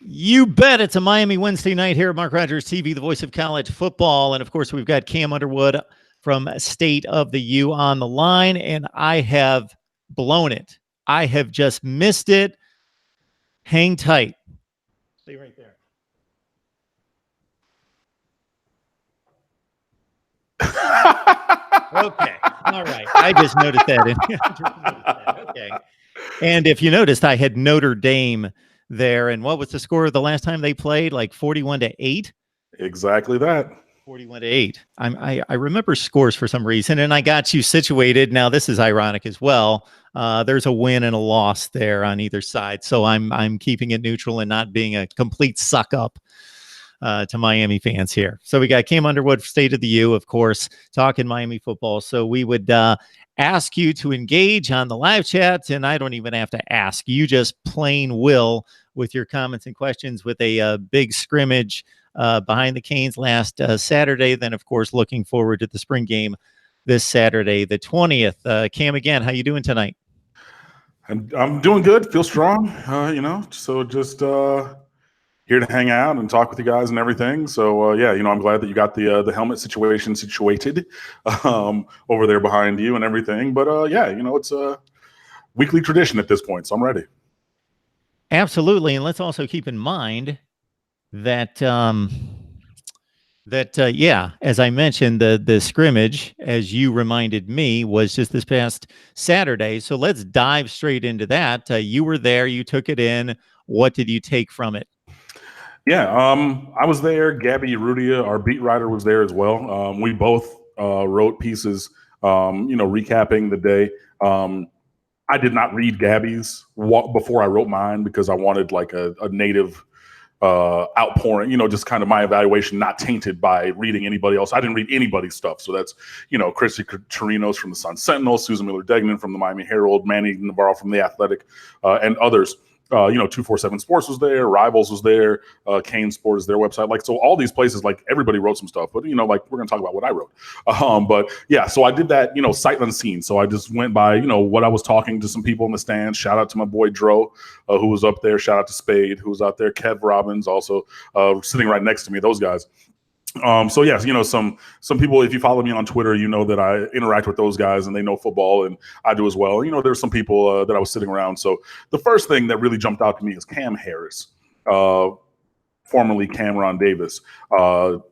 You bet. It's a Miami Wednesday night here at Mark Rogers TV, the voice of college football. And of course, we've got Cam Underwood from State of the U on the line, and I have blown it. I have just missed it. Hang tight. Stay right there. Okay. All right. I just noticed that. Okay. And if you noticed, I had Notre Dame there. And what was the score the last time they played? Like 41-8? Exactly that. 41-8. I remember scores for some reason, and I got you situated. Now, this is ironic as well. There's a win and a loss there on either side. So I'm keeping it neutral and not being a complete suck up to Miami fans here. So we got Cam Underwood, State of the U, of course, talking Miami football. So we would ask you to engage on the live chat, and I don't even have to ask. You just plain will with your comments and questions with a big scrimmage behind the Canes last Saturday. Then, of course, looking forward to the spring game this Saturday, the 20th. Cam, again, how you doing tonight? I'm doing good. Feel strong, so just here to hang out and talk with you guys and everything. So, I'm glad that you got the helmet situation situated over there behind you and everything. But, it's a weekly tradition at this point, so I'm ready. Absolutely. And let's also keep in mind that, as I mentioned, the scrimmage, as you reminded me, was just this past Saturday. So let's dive straight into that. You were there. You took it in. What did you take from it? Yeah, I was there. Gabby Urrutia, our beat writer, was there as well. We both wrote pieces, recapping the day. I did not read Gabby's before I wrote mine because I wanted like a native outpouring, just kind of my evaluation, not tainted by reading anybody else. I didn't read anybody's stuff. So that's, Christy Chirinos from the Sun Sentinel, Susan Miller-Degnan from the Miami Herald, Manny Navarro from The Athletic, and others. 247 Sports was there, Rivals was there, Kane Sport is their website. So all these places, like everybody wrote some stuff, but we're going to talk about what I wrote. So I did that, sight unseen. So I just went by, what I was talking to some people in the stands. Shout out to my boy Dro, who was up there. Shout out to Spade, who was out there. Kev Robbins also sitting right next to me. Those guys. Some people, if you follow me on Twitter, you know that I interact with those guys and they know football and I do as well. There's some people that I was sitting around. So the first thing that really jumped out to me is Cam Harris, formerly Cameron Davis,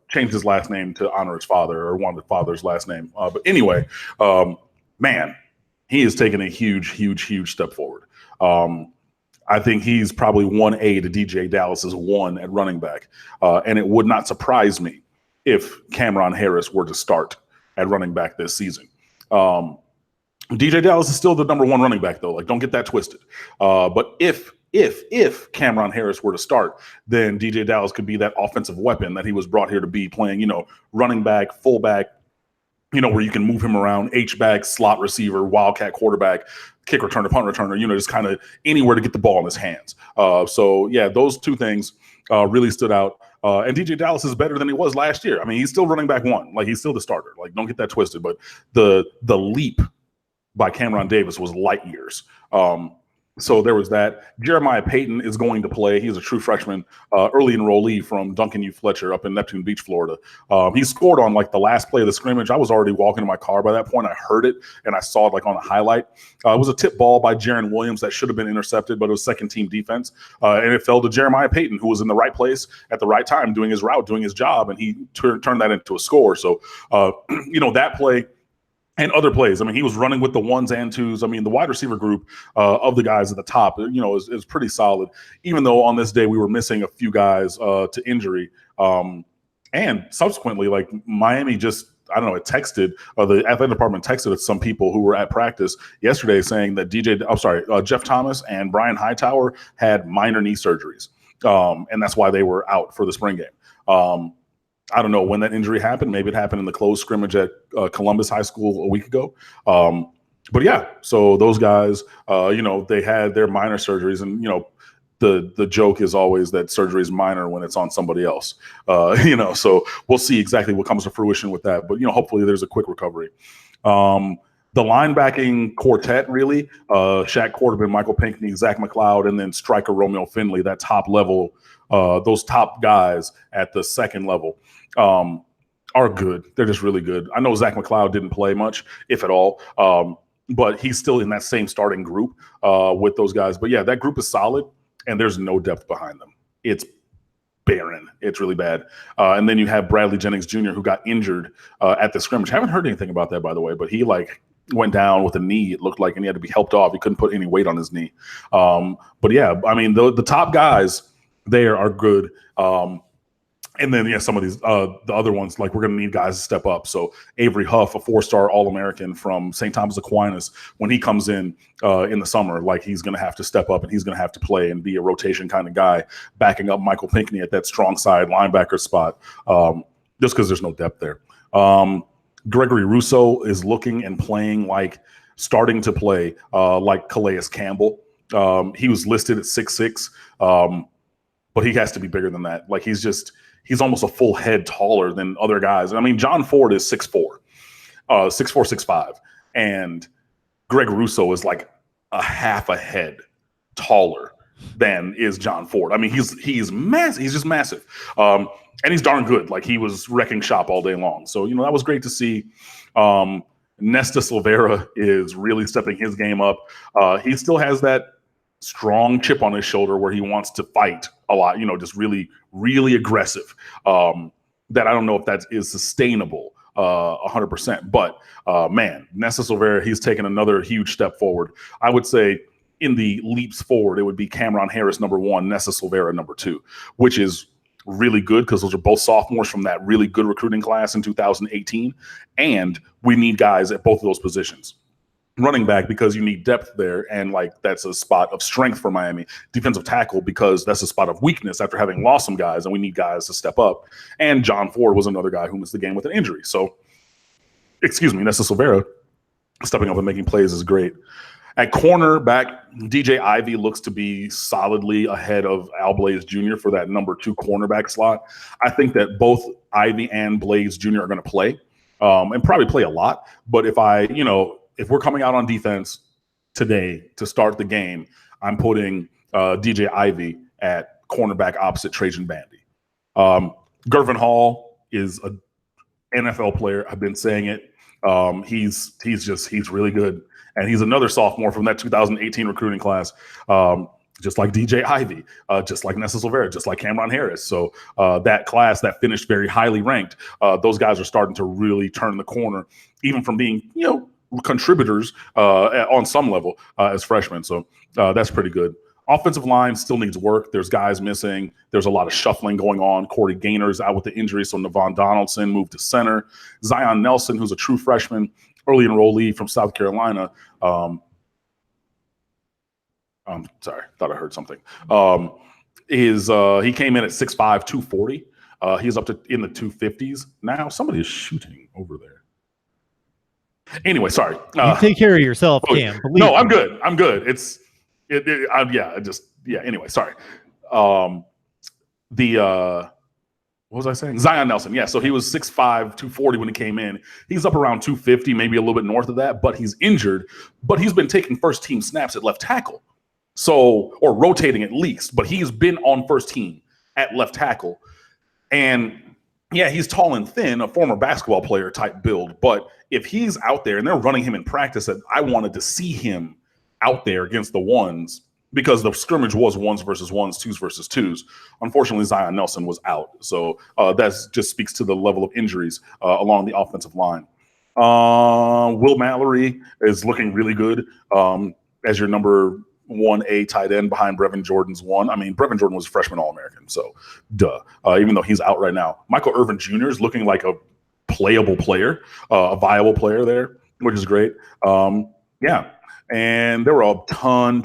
changed his last name to honor his father or one of his father's last name. But anyway, man, he has taken a huge step forward. I think he's probably 1A to DJ Dallas's 1 at running back. And it would not surprise me if Cameron Harris were to start at running back this season. DJ Dallas is still the number 1 running back, though. Don't get that twisted. But if Cameron Harris were to start, then DJ Dallas could be that offensive weapon that he was brought here to be, playing, running back, fullback, where you can move him around, H-back, slot receiver, wildcat quarterback, kick returner, punt returner, just kind of anywhere to get the ball in his hands. Those two things really stood out. And DJ Dallas is better than he was last year. I mean, he's still running back 1. He's still the starter. Don't get that twisted. But the leap by Cameron Davis was light years. So there was that. Jeremiah Payton is going to play. He's a true freshman, early enrollee from Duncan U. Fletcher up in Neptune Beach, Florida. He scored on the last play of the scrimmage. I was already walking to my car by that point. I heard it and I saw it on a highlight. It was a tip ball by Jaron Williams that should have been intercepted, but it was second team defense. And it fell to Jeremiah Payton, who was in the right place at the right time, doing his route, doing his job, and he turned that into a score. So, that play. And other plays. I mean, he was running with the 1s and 2s. I mean, the wide receiver group of the guys at the top, is pretty solid, even though on this day we were missing a few guys to injury. And subsequently, Miami just, I don't know, it texted, the athletic department texted some people who were at practice yesterday saying that Jeff Thomas and Brian Hightower had minor knee surgeries. And that's why they were out for the spring game. I don't know when that injury happened. Maybe it happened in the closed scrimmage at Columbus High School a week ago. So those guys, they had their minor surgeries, and the joke is always that surgery is minor when it's on somebody else. So we'll see exactly what comes to fruition with that. But hopefully there's a quick recovery. The linebacking quartet, really, Shaq Quarterman, Michael Pinkney, Zach McLeod, and then striker Romeo Finley, that top level, those top guys at the second level are good. They're just really good. I know Zach McLeod didn't play much, if at all, but he's still in that same starting group with those guys. But yeah, that group is solid, and there's no depth behind them. It's barren. It's really bad. And then you have Bradley Jennings Jr., who got injured at the scrimmage. I haven't heard anything about that, by the way, but he went down with a knee, it looked like, and he had to be helped off. He couldn't put any weight on his knee. But yeah, I mean, the top guys there are good. And then, yeah, some of these, the other ones, like, we're going to need guys to step up. So Avery Huff, a 4-star All-American from St. Thomas Aquinas, when he comes in the summer, like, he's going to have to step up and he's going to have to play and be a rotation kind of guy, backing up Michael Pinkney at that strong side linebacker spot, just because there's no depth there. Gregory Rousseau is looking and playing like, starting to play like Calais Campbell. He was listed at 6'6", but he has to be bigger than that. Like, he's almost a full head taller than other guys. I mean, John Ford is 6'4", 6'5", and Greg Rousseau is like a half a head taller than is John Ford. I mean, he's massive. He's just massive. And he's darn good. Like, he was wrecking shop all day long. So, that was great to see. Nesta Silvera is really stepping his game up. He still has that strong chip on his shoulder where he wants to fight a lot, just really, really aggressive. That I don't know if that is sustainable 100%. But, man, Nesta Silvera, he's taken another huge step forward. I would say in the leaps forward, it would be Cameron Harris, number 1, Nesta Silvera, number 2, which is really good because those are both sophomores from that really good recruiting class in 2018. And we need guys at both of those positions. Running back, because you need depth there, and that's a spot of strength for Miami. Defensive tackle, because that's a spot of weakness after having lost some guys, and we need guys to step up. And John Ford was another guy who missed the game with an injury. So, Nesta Silvera stepping up and making plays is great. At cornerback, DJ Ivey looks to be solidly ahead of Al Blaze Jr. for that number 2 cornerback slot. I think that both Ivey and Blaze Jr. are going to play, and probably play a lot. But if we're coming out on defense today to start the game, I'm putting DJ Ivey at cornerback opposite Trajan Bandy. Gervin Hall is an NFL player. I've been saying it. He's really good. And he's another sophomore from that 2018 recruiting class, just like DJ Ivey, just like Nesta Silvera, just like Cameron Harris. So that class that finished very highly ranked, those guys are starting to really turn the corner, even from being, contributors on some level as freshmen. So that's pretty good. Offensive line still needs work. There's guys missing. There's a lot of shuffling going on. Corey Gaynor's out with the injury, so Navon Donaldson moved to center. Zion Nelson, who's a true freshman, early enrollee from South Carolina. I'm sorry, thought I heard something. He came in at 6'5", 240. He's up to in the 250s now. Somebody is shooting over there. Anyway, sorry. You take care of yourself, Cam. No, I'm good. I'm good. Anyway, sorry. What was I saying? Zion Nelson. Yeah, so he was 6'5", 240 when he came in. He's up around 250, maybe a little bit north of that, but he's injured. But he's been taking first team snaps at left tackle. So, or rotating at least, but he's been on first team at left tackle. And yeah, he's tall and thin, a former basketball player type build. But if he's out there and they're running him in practice, I wanted to see him out there against the ones, because the scrimmage was 1s versus 1s, 2s versus 2s. Unfortunately, Zion Nelson was out. So that just speaks to the level of injuries along the offensive line. Will Mallory is looking really good as your number 1A tight end behind Brevin Jordan's 1. I mean, Brevin Jordan was a freshman All-American, so duh. Even though he's out right now. Michael Irvin Jr. is looking like a playable player, a viable player there, which is great. Yeah. And there were a ton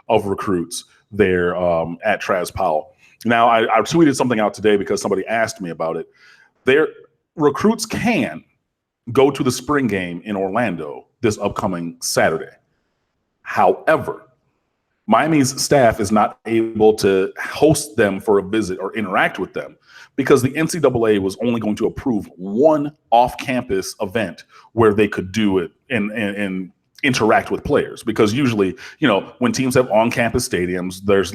of recruits there at Traz Powell. Now, I tweeted something out today because somebody asked me about it. Their recruits can go to the spring game in Orlando this upcoming Saturday. However, Miami's staff is not able to host them for a visit or interact with them because the NCAA was only going to approve one off-campus event where they could do it and interact with players. Because usually, when teams have on-campus stadiums, there's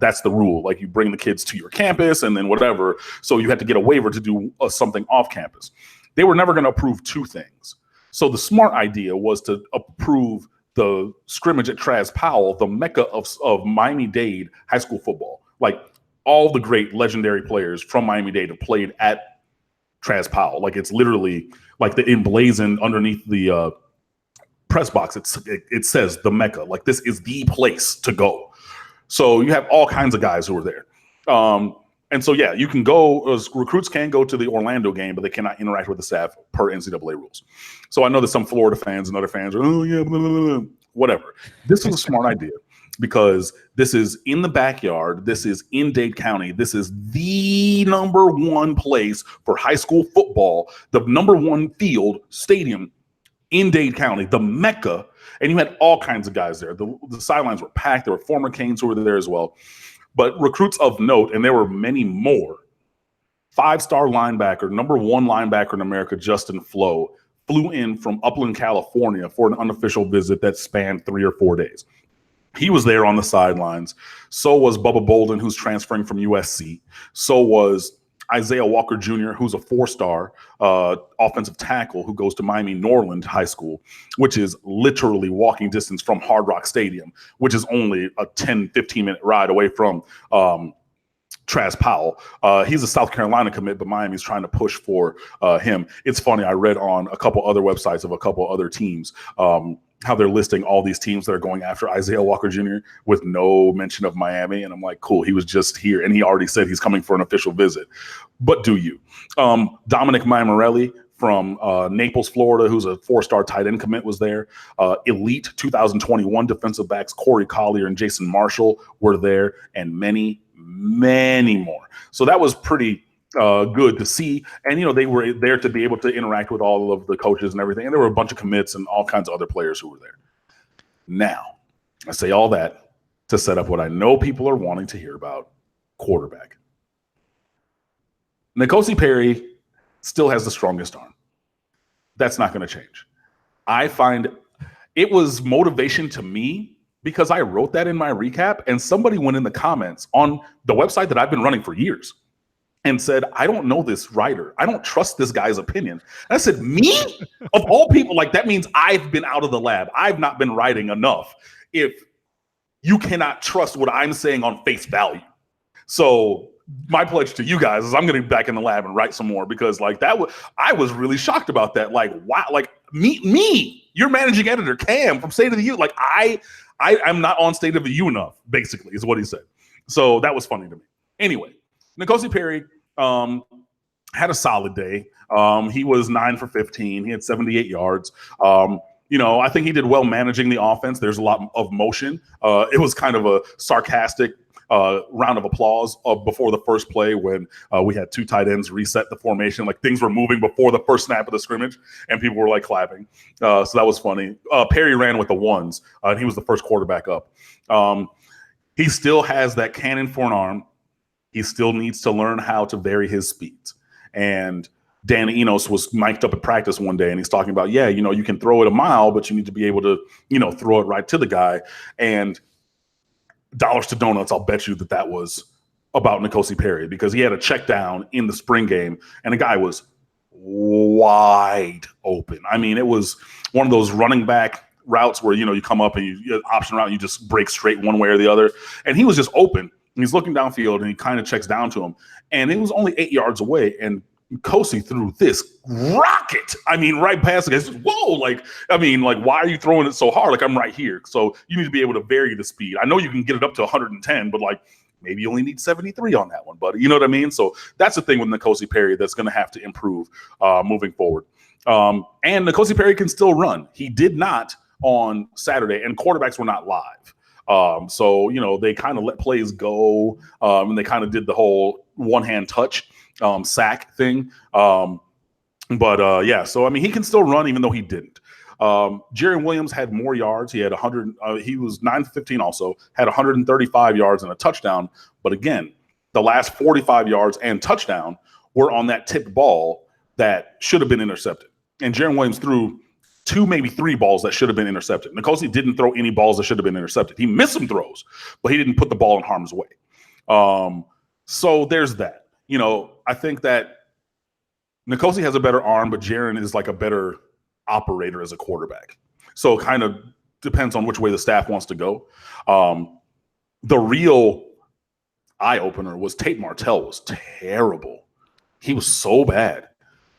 that's the rule. Like, you bring the kids to your campus and then whatever. So you had to get a waiver to do something off-campus. They were never going to approve two things. So the smart idea was to approve the scrimmage at Traz Powell, the mecca of Miami-Dade high school football. Like, all the great legendary players from Miami-Dade have played at Traz Powell. Like, it's literally like the emblazoned underneath the press box. It says the mecca. Like, this is the place to go. So you have all kinds of guys who are there. And so, yeah, you can go, recruits can go to the Orlando game, but they cannot interact with the staff per NCAA rules. So I know that some Florida fans and other fans are, oh, yeah, blah, blah, blah, whatever. This is a smart idea because this is in the backyard. This is in Dade County. This is the number one place for high school football, the number one field stadium in Dade County, the mecca. And you had all kinds of guys there. The sidelines were packed. There were former Canes who were there as well. But recruits of note, and there were many more, 5-star linebacker, number one linebacker in America, Justin Flo, flew in from Upland, California for an unofficial visit that spanned 3 or 4 days. He was there on the sidelines. So was Bubba Bolden, who's transferring from USC. So was Isaiah Walker Jr., who's a 4-star offensive tackle who goes to Miami Norland High School, which is literally walking distance from Hard Rock Stadium, which is only a 10, 15-minute ride away from Traz Powell. He's a South Carolina commit, but Miami's trying to push for him. It's funny. I read on a couple other websites of a couple other teams how they're listing all these teams that are going after Isaiah Walker Jr. with no mention of Miami. And I'm like, cool, he was just here. And he already said he's coming for an official visit. But do you? Dominic Mamorelli from Naples, Florida, who's a 4-star tight end commit, was there. Elite 2021 defensive backs Corey Collier and Jason Marshall were there, and many, many more. So that was pretty good to see. And, they were there to be able to interact with all of the coaches and everything. And there were a bunch of commits and all kinds of other players who were there. Now, I say all that to set up what I know people are wanting to hear about: quarterback. N'Kosi Perry still has the strongest arm. That's not going to change. I find it was motivation to me because I wrote that in my recap, and somebody went in the comments on the website that I've been running for years and said, I don't know this writer. I don't trust this guy's opinion. And I said, me? Of all people, like, that means I've been out of the lab. I've not been writing enough if you cannot trust what I'm saying on face value. So my pledge to you guys is I'm going to be back in the lab and write some more, because I was really shocked about that. Like, wow, like me, your managing editor, Cam from State of the U. Like, I'm not on State of the U enough, basically, is what he said. So that was funny to me. Anyway, N'Kosi Perry had a solid day. He was 9 for 15. He had 78 yards. I think he did well managing the offense. There's a lot of motion. It was kind of a sarcastic round of applause before the first play when we had 2 tight ends reset the formation. Like, things were moving before the first snap of the scrimmage, and people were like clapping. So that was funny. Perry ran with the ones, and he was the first quarterback up. He still has that cannon for an arm. He still needs to learn how to vary his speeds. And Dan Enos was mic'd up at practice one day, and he's talking about, you can throw it a mile, but you need to be able to, throw it right to the guy. And dollars to donuts, I'll bet you that was about N'Kosi Perry, because he had a check down in the spring game, and the guy was wide open. I mean, it was one of those running back routes where, you come up and you option route, and you just break straight one way or the other. And he was just open. He's looking downfield, and he kind of checks down to him. And it was only 8 yards away, and N'Kosi threw this rocket. I mean, right past it. Whoa! Why are you throwing it so hard? Like, I'm right here. So you need to be able to vary the speed. I know you can get it up to 110, but maybe you only need 73 on that one, buddy. You know what I mean? So that's the thing with N'Kosi Perry that's going to have to improve moving forward. And N'Kosi Perry can still run. He did not on Saturday, and quarterbacks were not live. So, they kind of let plays go, and they kind of did the whole one-hand touch sack thing. So, I mean, he can still run even though he didn't. Jerry Williams had more yards. He had 100. He was 9 for 15 also, had 135 yards and a touchdown. But again, the last 45 yards and touchdown were on that tipped ball that should have been intercepted. And Jerry Williams threw 2, maybe 3 balls that should have been intercepted. Nicosi didn't throw any balls that should have been intercepted. He missed some throws, but he didn't put the ball in harm's way. So there's that. I think that Nicosi has a better arm, but Jaron is like a better operator as a quarterback. So it kind of depends on which way the staff wants to go. The real eye-opener was Tate Martell was terrible. He was so bad.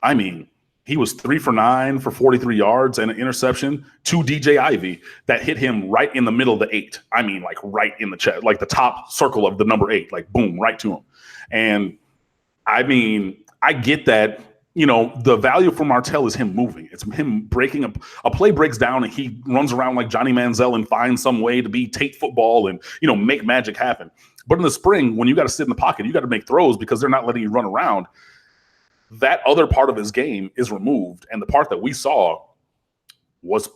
I mean, he was 3 for 9 for 43 yards and an interception to DJ Ivy that hit him right in the middle of the 8. I mean, like right in the chest, like the top circle of the number 8, like boom, right to him. And I mean, I get that. The value for Martell is him moving. It's him breaking a play breaks down and he runs around like Johnny Manziel and finds some way to be Tate football and, make magic happen. But in the spring, when you got to sit in the pocket, you got to make throws because they're not letting you run around. That other part of his game is removed. And the part that we saw was,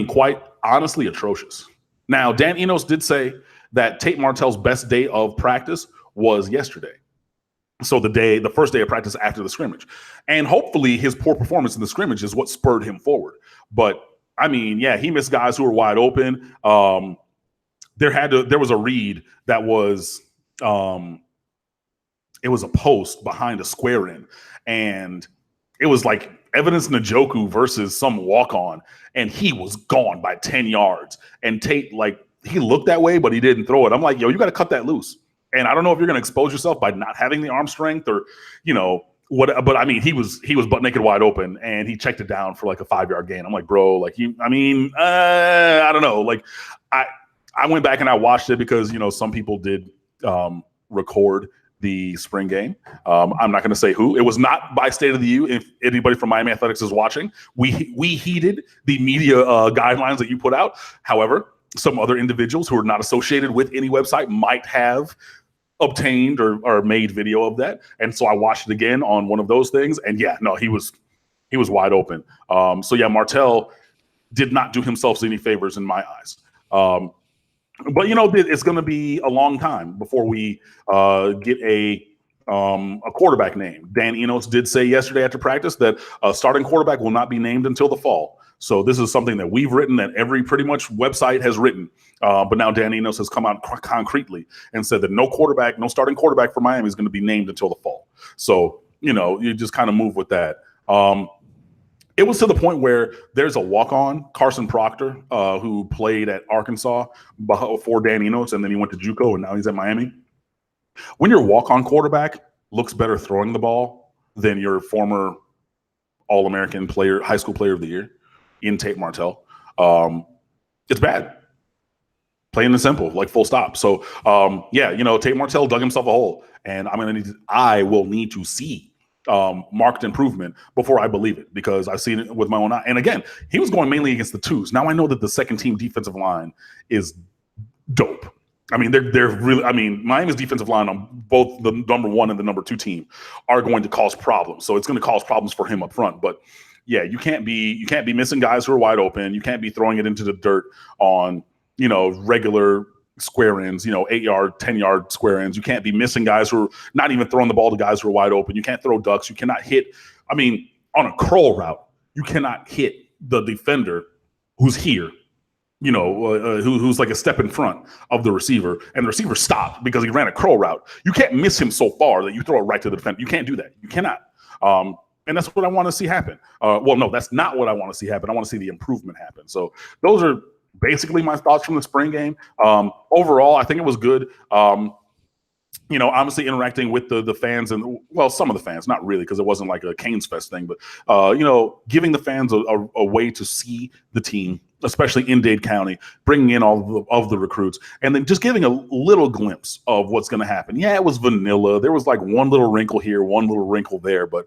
quite honestly atrocious. Now, Dan Enos did say that Tate Martell's best day of practice was yesterday. So the first day of practice after the scrimmage. And hopefully his poor performance in the scrimmage is what spurred him forward. But he missed guys who were wide open. There was a read that was it was a post behind a square in, and it was like Evidence Njoku versus some walk-on, and he was gone by 10 yards. And Tate, he looked that way, but he didn't throw it. I'm like, yo, you got to cut that loose. And I don't know if you're going to expose yourself by not having the arm strength or, what. But he was butt naked wide open, and he checked it down for like a 5-yard gain. I'm like, bro, I don't know. I went back and I watched it because some people did record the spring game. I'm not going to say who. It was not by State of the U. If anybody from Miami Athletics is watching, we heeded the media guidelines that you put out. However, some other individuals who are not associated with any website might have obtained or made video of that. And so I watched it again on one of those things. And he was wide open. Martell did not do himself any favors in my eyes. But it's going to be a long time before we get a quarterback name. Dan Enos did say yesterday after practice that a starting quarterback will not be named until the fall. So this is something that we've written, that every pretty much website has written. But now Dan Enos has come out concretely and said that no starting quarterback for Miami is going to be named until the fall. So, you just kind of move with that. It was to the point where there's a walk-on, Carson Proctor, who played at Arkansas before Dan Enos, and then he went to JUCO, and now he's at Miami. When your walk-on quarterback looks better throwing the ball than your former All-American player, high school player of the year in Tate Martell, it's bad. Plain and simple, full stop. So, Tate Martell dug himself a hole, and I will need to see marked improvement before I believe it, because I've seen it with my own eye. And again, he was going mainly against the twos. Now I know that the second team defensive line is dope. They're really, Miami's defensive line on both the number 1 and the number 2 team are going to cause problems. So it's going to cause problems for him up front. But you can't be missing guys who are wide open. You can't be throwing it into the dirt on, regular square ends, 8-yard, 10-yard square ends. You can't be missing guys who are not even throwing the ball to guys who are wide open. You can't throw ducks. You cannot hit. On a curl route, you cannot hit the defender who's here, who's like a step in front of the receiver, and the receiver stopped because he ran a curl route. You can't miss him so far that you throw it right to the defender. You can't do that. You cannot. And that's what I want to see happen. No, that's not what I want to see happen. I want to see the improvement happen. So those are basically my thoughts from the spring game. Overall, I think it was good. Obviously interacting with the fans and, some of the fans, not really, because it wasn't like a Canes Fest thing, but, giving the fans a way to see the team, especially in Dade County, bringing in all of the recruits, and then just giving a little glimpse of what's going to happen. Yeah, it was vanilla. There was like one little wrinkle here, one little wrinkle there, but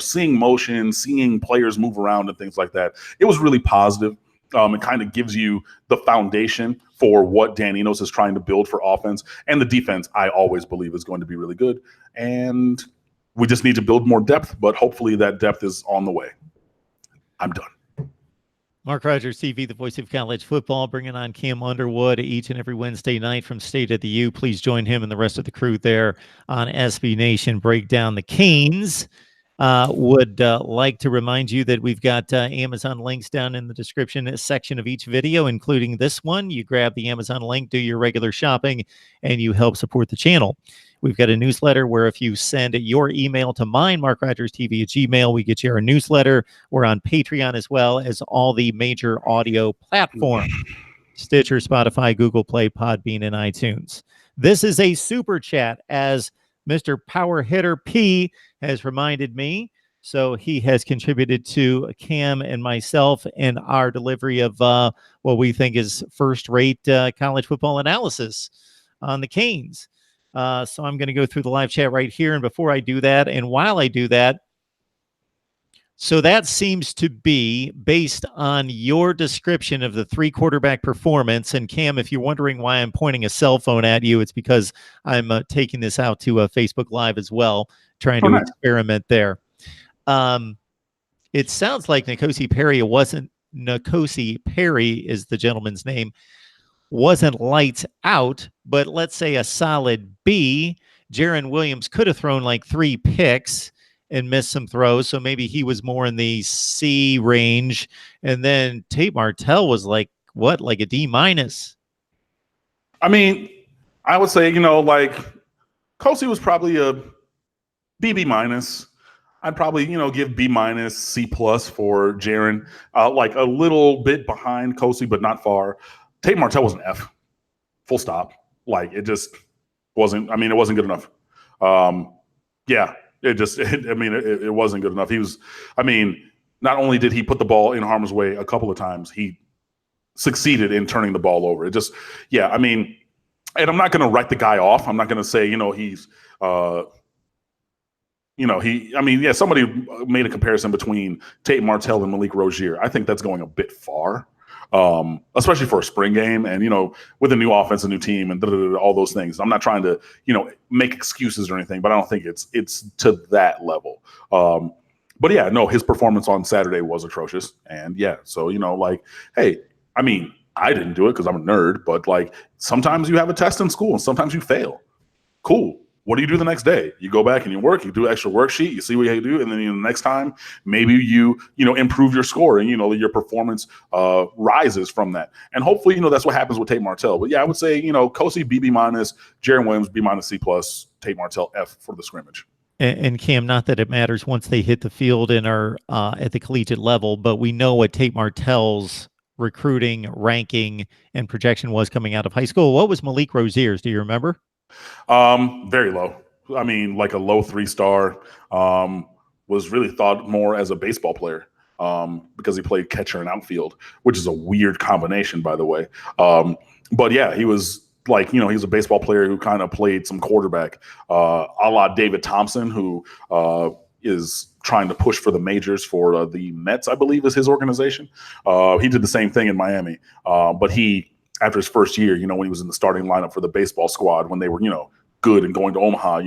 seeing motion, seeing players move around and things like that, it was really positive. It kind of gives you the foundation for what Dan Enos is trying to build for offense. And the defense, I always believe, is going to be really good. And we just need to build more depth, but hopefully that depth is on the way. I'm done. Mark Rogers TV, the voice of college football, bringing on Cam Underwood each and every Wednesday night from State of the U. Please join him and the rest of the crew there on SB Nation. Break down the Canes. Would like to remind you that we've got Amazon links down in the description section of each video, including this one. You grab the Amazon link, do your regular shopping, and you help support the channel. We've got a newsletter where if you send your email to mine, MarkRogersTV at Gmail, we get you our newsletter. We're on Patreon as well as all the major audio platforms, Stitcher, Spotify, Google Play, Podbean, and iTunes. This is a super chat, as Mr. Power Hitter P has reminded me. So he has contributed to Cam and myself and our delivery of what we think is first-rate college football analysis on the Canes. So I'm going to go through the live chat right here. And before I do that, and while I do that, so that seems to be based on your description of the 3 quarterback performance. And Cam, if you're wondering why I'm pointing a cell phone at you, it's because I'm taking this out to Facebook Live as well, trying to experiment there. It sounds like N'Kosi Perry is the gentleman's name. Wasn't lights out, but let's say a solid B. Jaron Williams could have thrown like 3 picks and missed some throws, so maybe he was more in the C range. And then Tate Martell was like, what, like a D-? I mean, I would say, like Kosi was probably a BB-. I'd probably, give B-, C+ for Jaron. Like a little bit behind Kosi, but not far. Tate Martell was an F, full stop. Like it just wasn't. I mean, it wasn't good enough. Yeah, it wasn't good enough. He was. I mean, not only did he put the ball in harm's way a couple of times, he succeeded in turning the ball over. It just, yeah. I mean, and I'm not going to write the guy off. I'm not going to say, he's. I mean, yeah. Somebody made a comparison between Tate Martell and Malik Rozier. I think that's going a bit far. Especially for a spring game and, with a new offense, a new team and all those things. I'm not trying to, make excuses or anything, but I don't think it's to that level. But yeah, no, his performance on Saturday was atrocious. And yeah, so, hey, I mean, I didn't do it because I'm a nerd, but like sometimes you have a test in school and sometimes you fail. Cool. What do you do the next day? You go back and you work, you do an extra worksheet, you see what you do, and then the next time maybe you improve your score and your performance rises from that. And hopefully, that's what happens with Tate Martell. But yeah, I would say, Kosi B-, Jaron Williams B-, C+, Tate Martell F for the scrimmage. And Cam, not that it matters once they hit the field and are at the collegiate level, but we know what Tate Martell's recruiting, ranking, and projection was coming out of high school. What was Malik Rozier's? Do you remember? Very low. I mean, like a low 3-star. Was really thought more as a baseball player because he played catcher and outfield, which is a weird combination, by the way. But yeah, he was like, he was a baseball player who kind of played some quarterback, a la David Thompson, who is trying to push for the majors for the Mets, I believe is his organization. He did the same thing in Miami, but he, after his first year, when he was in the starting lineup for the baseball squad, when they were, good and going to Omaha,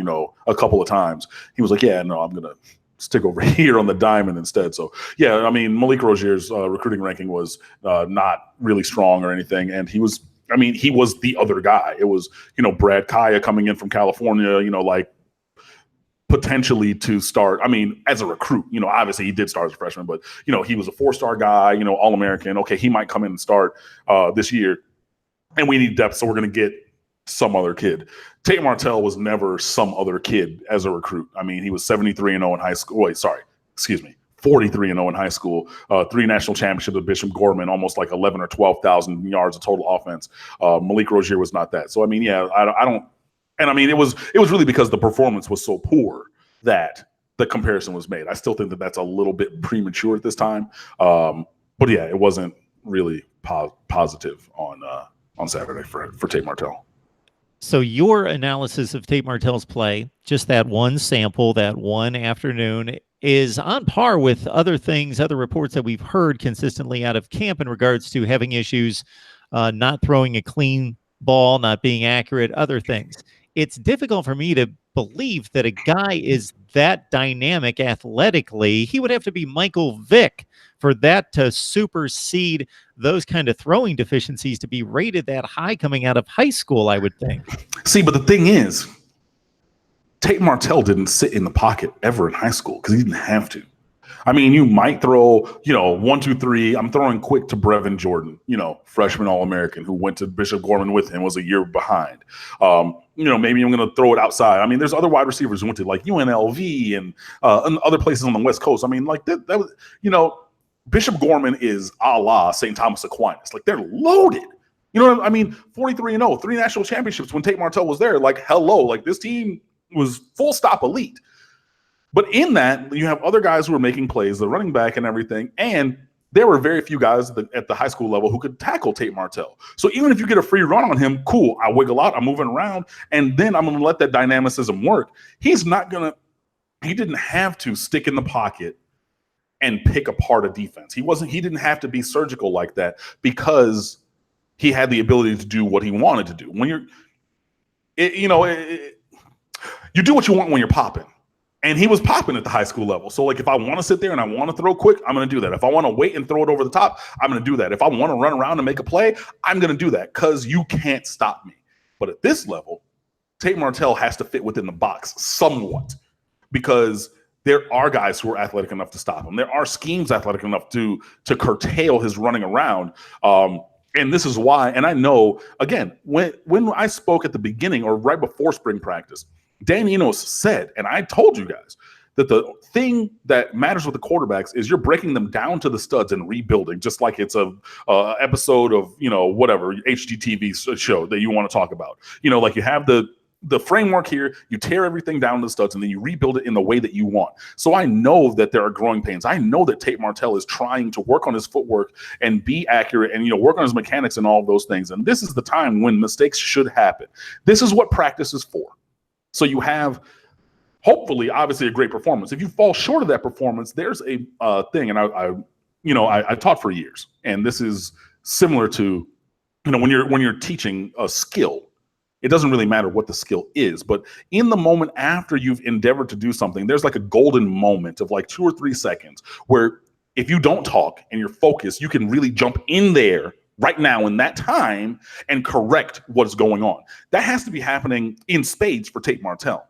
a couple of times, he was like, yeah, no, I'm going to stick over here on the diamond instead. So, yeah, I mean, Malik Rozier's recruiting ranking was not really strong or anything. And he was the other guy. It was, Brad Kaya coming in from California, like potentially to start. I mean, as a recruit, obviously he did start as a freshman, but, he was a 4-star guy, All-American. Okay, he might come in and start this year. And we need depth, so we're going to get some other kid. Tate Martell was never some other kid as a recruit. I mean, he was 73-0 in high school. 43-0 in high school. 3 national championships with Bishop Gorman, almost like 11 or 12,000 yards of total offense. Malik Rozier was not that. So I mean, yeah, I don't. And I mean, it was really because the performance was so poor that the comparison was made. I still think that that's a little bit premature at this time. But yeah, it wasn't really positive on Saturday for Tate Martell. So your analysis of Tate Martell's play, just that one sample, that one afternoon, is on par with other things, other reports that we've heard consistently out of camp in regards to having issues, not throwing a clean ball, not being accurate, other things. It's difficult for me to believe that a guy is that dynamic athletically. He would have to be Michael Vick for that to supersede those kind of throwing deficiencies to be rated that high coming out of high school, I would think. See, but the thing is, Tate Martell didn't sit in the pocket ever in high school because he didn't have to. I mean, you might throw, 1, 2, 3. I'm throwing quick to Brevin Jordan, freshman All-American who went to Bishop Gorman with him, was a year behind. Maybe I'm going to throw it outside. I mean, there's other wide receivers who went to like UNLV and other places on the West Coast. I mean, like that was, Bishop Gorman is a la St. Thomas Aquinas. Like they're loaded. You know what I mean? 43-0, 3 national championships when Tate Martell was there. Like, hello, like this team was full stop elite. But in that, you have other guys who are making plays, the running back and everything, and there were very few guys at the high school level who could tackle Tate Martell. So even if you get a free run on him, cool, I wiggle out, I'm moving around, and then I'm going to let that dynamicism work. He didn't have to stick in the pocket and pick apart a defense. He didn't have to be surgical like that because he had the ability to do what he wanted to do. When you do what you want when you're popping. And he was popping at the high school level. So, like, if I want to sit there and I want to throw quick, I'm going to do that. If I want to wait and throw it over the top, I'm going to do that. If I want to run around and make a play, I'm going to do that because you can't stop me. But at this level, Tate Martell has to fit within the box somewhat because there are guys who are athletic enough to stop him. There are schemes athletic enough to curtail his running around. And this is why, and I know, again, when I spoke at the beginning or right before spring practice, Dan Enos said, and I told you guys, that the thing that matters with the quarterbacks is you're breaking them down to the studs and rebuilding, just like it's a episode of, whatever, HGTV show that you want to talk about. Like you have the framework here, you tear everything down to the studs, and then you rebuild it in the way that you want. So I know that there are growing pains. I know that Tate Martell is trying to work on his footwork and be accurate and, work on his mechanics and all of those things. And this is the time when mistakes should happen. This is what practice is for. So you have, hopefully, obviously, a great performance. If you fall short of that performance, there's a thing, and I taught for years, and this is similar to, when you're teaching a skill, it doesn't really matter what the skill is, but in the moment after you've endeavored to do something, there's like a golden moment of like 2 or 3 seconds where if you don't talk and you're focused, you can really jump in there right now in that time and correct what's going on. That has to be happening in spades for Tate Martell.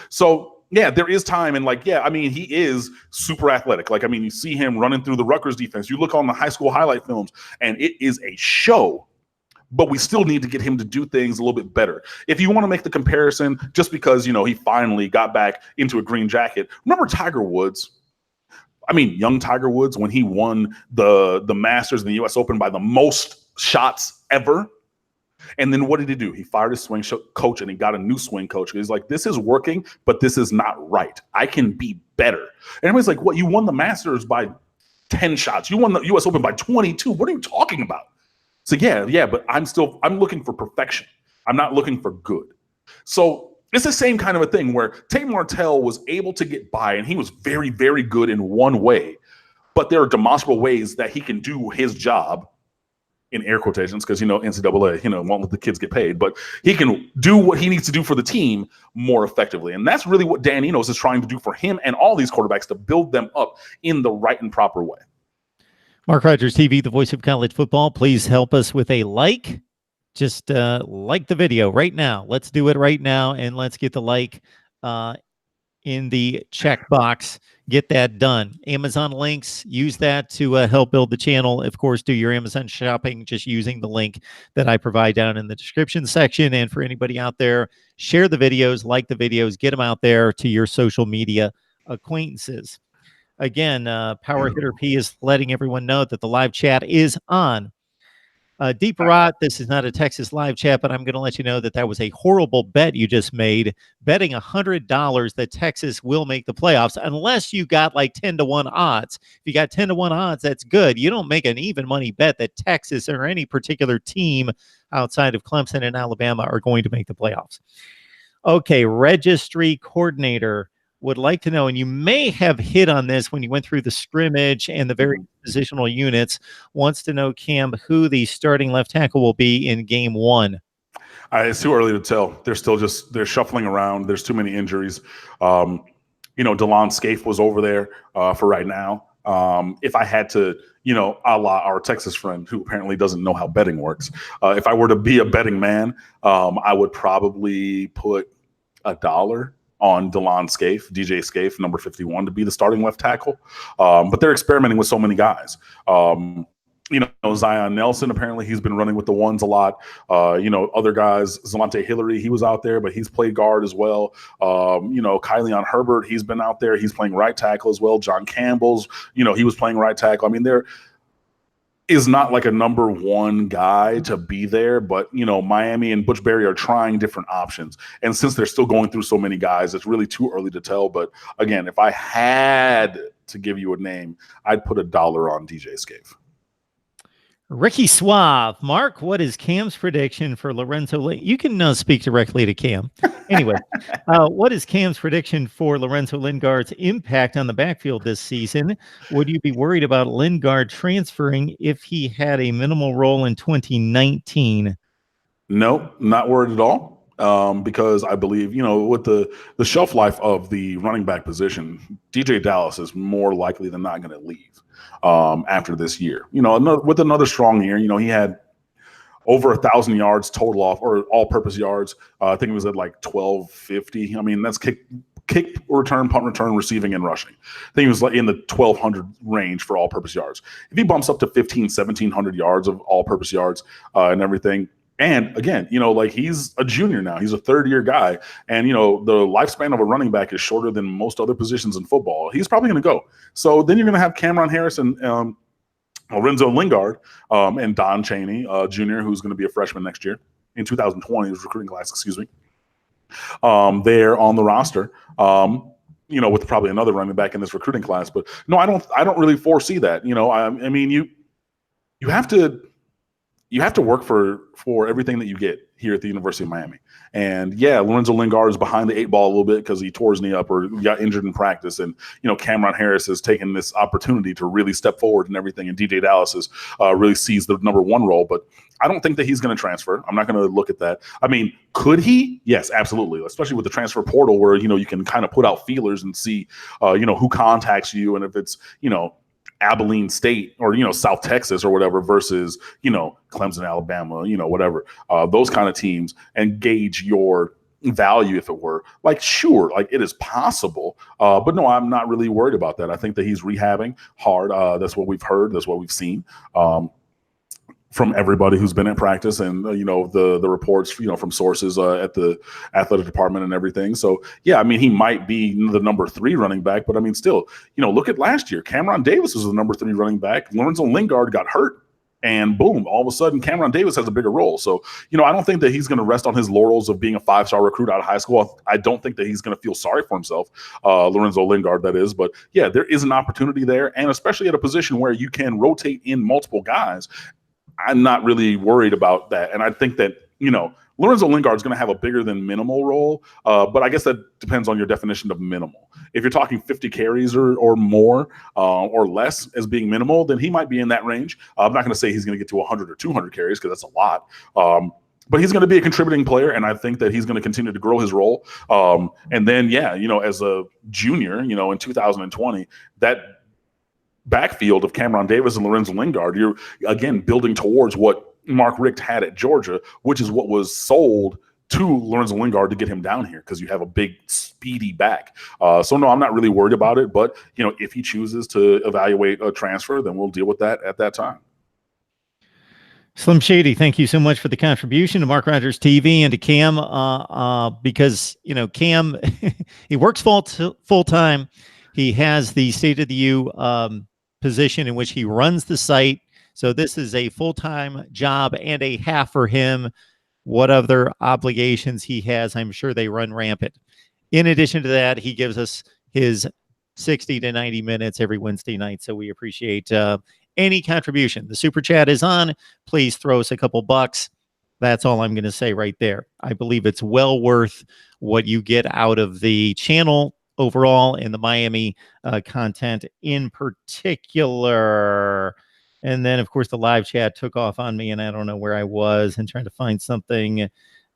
So yeah, there is time. And he is super athletic. You see him running through the Rutgers defense. You look on the high school highlight films and it is a show, but we still need to get him to do things a little bit better. If you want to make the comparison, just because, he finally got back into a green jacket, remember Tiger Woods? Young Tiger Woods, when he won the Masters in the U.S. Open by the most shots ever. And then what did he do? He fired his swing coach and he got a new swing coach. He's like, this is working, but this is not right. I can be better. And everybody's like, what? You won the Masters by 10 shots. You won the U.S. Open by 22. What are you talking about? So yeah, but I'm looking for perfection. I'm not looking for good. So it's the same kind of a thing where Tate Martell was able to get by, and he was very, very good in one way, but there are demonstrable ways that he can do his job, in air quotations, because, NCAA, won't let the kids get paid, but he can do what he needs to do for the team more effectively. And that's really what Dan Enos is trying to do for him and all these quarterbacks, to build them up in the right and proper way. Mark Rogers TV, the voice of college football. Please help us with a like. Just like the video right now. Let's do it right now, and let's get the like in the checkbox. Get that done. Amazon links, use that to help build the channel. Of course, do your Amazon shopping just using the link that I provide down in the description section. And for anybody out there, share the videos, like the videos, get them out there to your social media acquaintances. Again, Power Hitter P is letting everyone know that the live chat is on. Deep Rot, this is not a Texas live chat, but I'm going to let you know that was a horrible bet you just made, betting $100 that Texas will make the playoffs, unless you got like 10-to-1 odds. If you got 10-to-1 odds, that's good. You don't make an even money bet that Texas or any particular team outside of Clemson and Alabama are going to make the playoffs. Okay, registry coordinator would like to know, and you may have hit on this when you went through the scrimmage and the various positional units, wants to know, Cam, who the starting left tackle will be in game 1. It's too early to tell. They're shuffling around. There's too many injuries. DeLon Scaife was over there for right now. If I had to, a la our Texas friend who apparently doesn't know how betting works, if I were to be a betting man, I would probably put $1 on DJ Scaife, number 51, to be the starting left tackle. But they're experimenting with so many guys. Zion Nelson, apparently he's been running with the ones a lot. Other guys, Zelante Hillary, he was out there, but he's played guard as well. Kylian Herbert, he's been out there. He's playing right tackle as well. John Campbell's, he was playing right tackle. I mean, there is not like a number one guy to be there, but Miami and Butch Berry are trying different options. And since they're still going through so many guys, it's really too early to tell. But again, if I had to give you a name, I'd put $1 on DJ Scaife. Ricky Suave. Mark, what is Cam's prediction for Lorenzo? You can speak directly to Cam. Anyway, what is Cam's prediction for Lorenzo Lingard's impact on the backfield this season? Would you be worried about Lingard transferring if he had a minimal role in 2019? No, not worried at all. Because I believe, with the shelf life of the running back position, DJ Dallas is more likely than not going to leave after this year. With another strong year, he had over 1,000 yards total all-purpose yards. I think it was at like 1,250. I mean, that's kick return, punt return, receiving, and rushing. I think he was like in the 1,200 range for all-purpose yards. If he bumps up to 1,700 yards of all-purpose yards and everything. And again, he's a junior now. He's a third-year guy. And, the lifespan of a running back is shorter than most other positions in football. He's probably going to go. So then you're going to have Cameron Harris and Lorenzo Lingard and Don Chaney, Jr., who's going to be a freshman next year in 2020, his recruiting class, there on the roster. With probably another running back in this recruiting class. But no, I don't really foresee that. I mean, you have to work for everything that you get here at the University of Miami. And yeah, Lorenzo Lingard is behind the 8 ball a little bit because he tore his knee up or got injured in practice. And, Cameron Harris has taken this opportunity to really step forward and everything. And DJ Dallas has really seized the number 1 role. But I don't think that he's going to transfer. I'm not going to look at that. I mean, could he? Yes, absolutely. Especially with the transfer portal where, you can kind of put out feelers and see, who contacts you. And if it's, Abilene State or, South Texas or whatever versus, Clemson, Alabama, whatever, those kind of teams, and gauge your value, if it were. Like, sure, like it is possible. But no, I'm not really worried about that. I think that he's rehabbing hard. That's what we've heard. That's what we've seen. From everybody who's been in practice and, the reports, from sources at the athletic department and everything. So, yeah, I mean, he might be the number 3 running back, but I mean, still, look at last year. Cameron Davis was the number 3 running back. Lorenzo Lingard got hurt and boom, all of a sudden Cameron Davis has a bigger role. So, I don't think that he's going to rest on his laurels of being a 5-star recruit out of high school. I don't think that he's going to feel sorry for himself, Lorenzo Lingard, that is. But yeah, there is an opportunity there. And especially at a position where you can rotate in multiple guys, I'm not really worried about that. And I think that, Lorenzo Lingard is going to have a bigger than minimal role. But I guess that depends on your definition of minimal. If you're talking 50 carries or more or less as being minimal, then he might be in that range. I'm not going to say he's going to get to 100 or 200 carries because that's a lot. But he's going to be a contributing player, and I think that he's going to continue to grow his role. And then, yeah, as a junior, in 2020, that backfield of Cameron Davis and Lorenzo Lingard, you're again building towards what Mark Richt had at Georgia, which is what was sold to Lorenzo Lingard to get him down here because you have a big speedy back. So no, I'm not really worried about it. But if he chooses to evaluate a transfer, then we'll deal with that at that time. Slim Shady, thank you so much for the contribution to Mark Rogers TV and to Cam, because Cam he works full time. He has the State of the U position in which he runs the site. So this is a full-time job and a half for him. What other obligations he has, I'm sure they run rampant. In addition to that, he gives us his 60 to 90 minutes every Wednesday night. So we appreciate any contribution. The super chat is on. Please throw us a couple bucks. That's all I'm going to say right there. I believe it's well worth what you get out of the channel overall and the Miami content in particular. And then, of course, the live chat took off on me, and I don't know where I was and trying to find something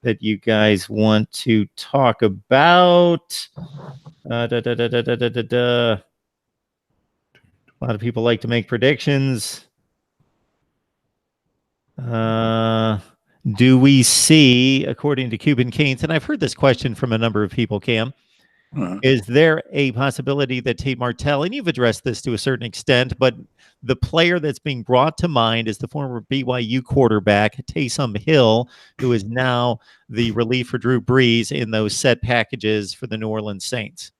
that you guys want to talk about. Hold A lot of people like to make predictions. Do we see, according to Cuban Canes, and I've heard this question from a number of people, Cam, is there a possibility that Tate Martell, and you've addressed this to a certain extent, but the player that's being brought to mind is the former BYU quarterback, Taysom Hill, who is now the relief for Drew Brees in those set packages for the New Orleans Saints?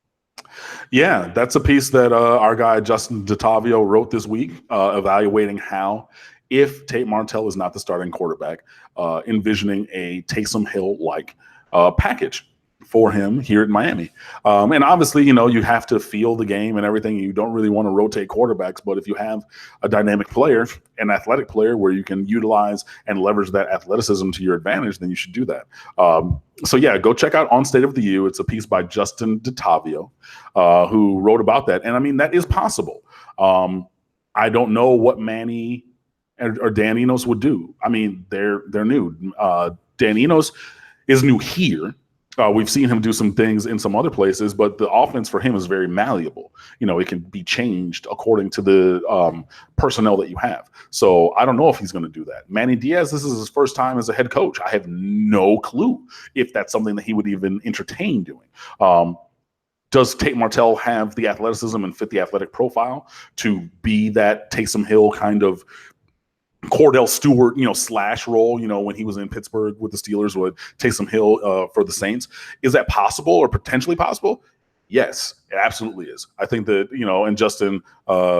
Yeah, that's a piece that our guy Justin DeTavio wrote this week, evaluating how, if Tate Martell is not the starting quarterback, envisioning a Taysom Hill-like package for him here in Miami. And obviously, you have to feel the game and everything. You don't really want to rotate quarterbacks, but if you have a dynamic player, an athletic player where you can utilize and leverage that athleticism to your advantage, then you should do that. So yeah, go check out On State of the U. It's a piece by Justin DeTavio, who wrote about that. And I mean, that is possible. I don't know what Manny or Dan Enos would do. I mean, they're new. Dan Enos is new here. We've seen him do some things in some other places, but the offense for him is very malleable. It can be changed according to the personnel that you have. So I don't know if he's going to do that. Manny Diaz, this is his first time as a head coach. I have no clue if that's something that he would even entertain doing. Does Tate Martell have the athleticism and fit the athletic profile to be that Taysom Hill kind of Cordell Stewart, slash role, when he was in Pittsburgh with the Steelers with Taysom Hill for the Saints? Is that possible or potentially possible? Yes, it absolutely is. I think that, and Justin,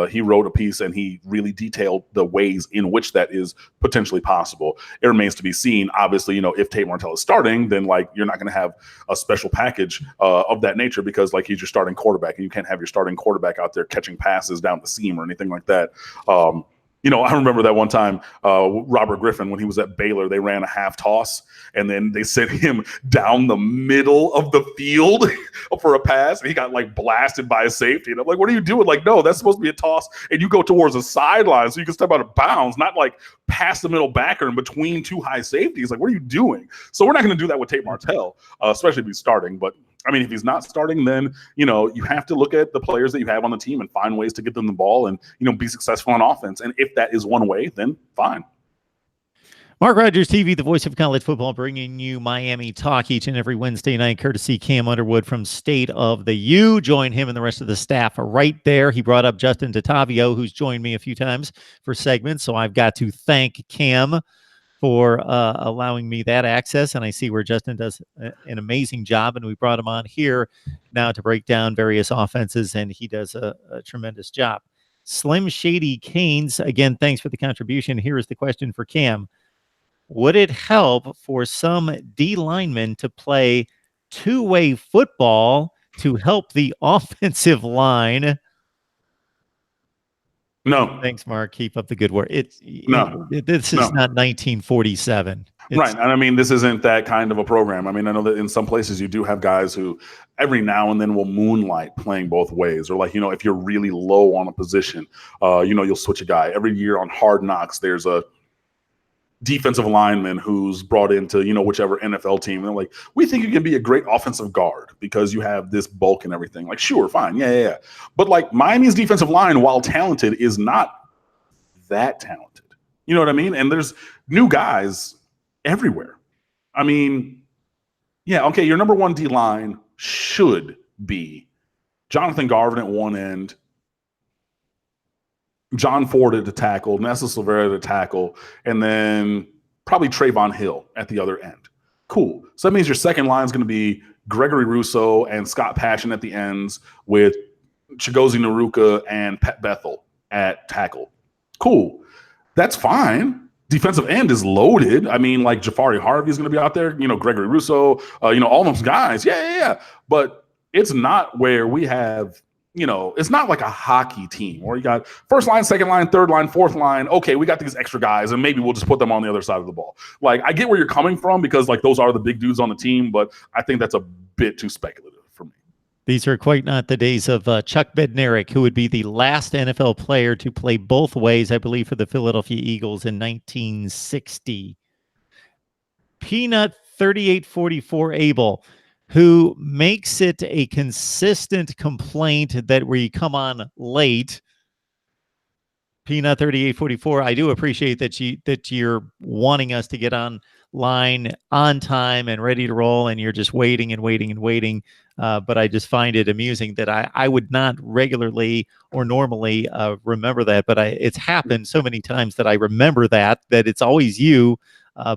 he wrote a piece and he really detailed the ways in which that is potentially possible. It remains to be seen. Obviously, if Tate Martell is starting, then you're not going to have a special package of that nature because he's your starting quarterback and you can't have your starting quarterback out there catching passes down the seam or anything like that. I remember that one time, Robert Griffin, when he was at Baylor, they ran a half toss and then they sent him down the middle of the field for a pass. And he got blasted by a safety. And I'm like, what are you doing? No, that's supposed to be a toss. And you go towards the sideline so you can step out of bounds, not past the middle backer in between two high safeties. What are you doing? So we're not going to do that with Tate Martell, especially if he's starting. But I mean, if he's not starting, then, you have to look at the players that you have on the team and find ways to get them the ball and, be successful on offense. And if that is one way, then fine. Mark Rogers TV, the voice of college football, bringing you Miami talk each and every Wednesday night, courtesy Cam Underwood from State of the U. Join him and the rest of the staff right there. He brought up Justin DeTavio, who's joined me a few times for segments. So I've got to thank Cam for allowing me that access. And I see where Justin does an amazing job. And we brought him on here now to break down various offenses, and he does a tremendous job. Slim Shady Canes, again, thanks for the contribution. Here is the question for Cam. Would it help for some D linemen to play two-way football to help the offensive line? No. Thanks, Mark. Keep up the good work. This is No. not 1947. Right. And I mean, this isn't that kind of a program. I mean, I know that in some places you do have guys who every now and then will moonlight playing both ways. Or if you're really low on a position, you'll switch a guy. Every year on Hard Knocks, there's a defensive lineman who's brought into, whichever NFL team. And they're like, we think you can be a great offensive guard because you have this bulk and everything. Sure, fine. Yeah. But Miami's defensive line, while talented, is not that talented. You know what I mean? And there's new guys everywhere. I mean, yeah, okay, your number one D line should be Jonathan Garvin at one end, John Ford at the tackle, Nessa Silvera at the tackle, and then probably Trayvon Hill at the other end. Cool. So that means your second line is going to be Gregory Russo and Scott Passion at the ends with Chigozie Naruka and Pet Bethel at tackle. Cool. That's fine. Defensive end is loaded. I mean, Jafari Harvey is going to be out there, Gregory Russo, all those guys. Yeah. But it's not where we have, it's not like a hockey team where you got first line, second line, third line, fourth line. Okay, we got these extra guys and maybe we'll just put them on the other side of the ball. I get where you're coming from because those are the big dudes on the team, but I think that's a bit too speculative for me. These are quite not the days of Chuck Bednarik, who would be the last NFL player to play both ways, I believe, for the Philadelphia Eagles in 1960. Peanut 3844 Abel, who makes it a consistent complaint that we come on late. Peanut 3844. I do appreciate that you're wanting us to get online on time and ready to roll, and you're just waiting and waiting and waiting. But I just find it amusing that I would not regularly or normally remember that, but it's happened so many times that I remember that it's always you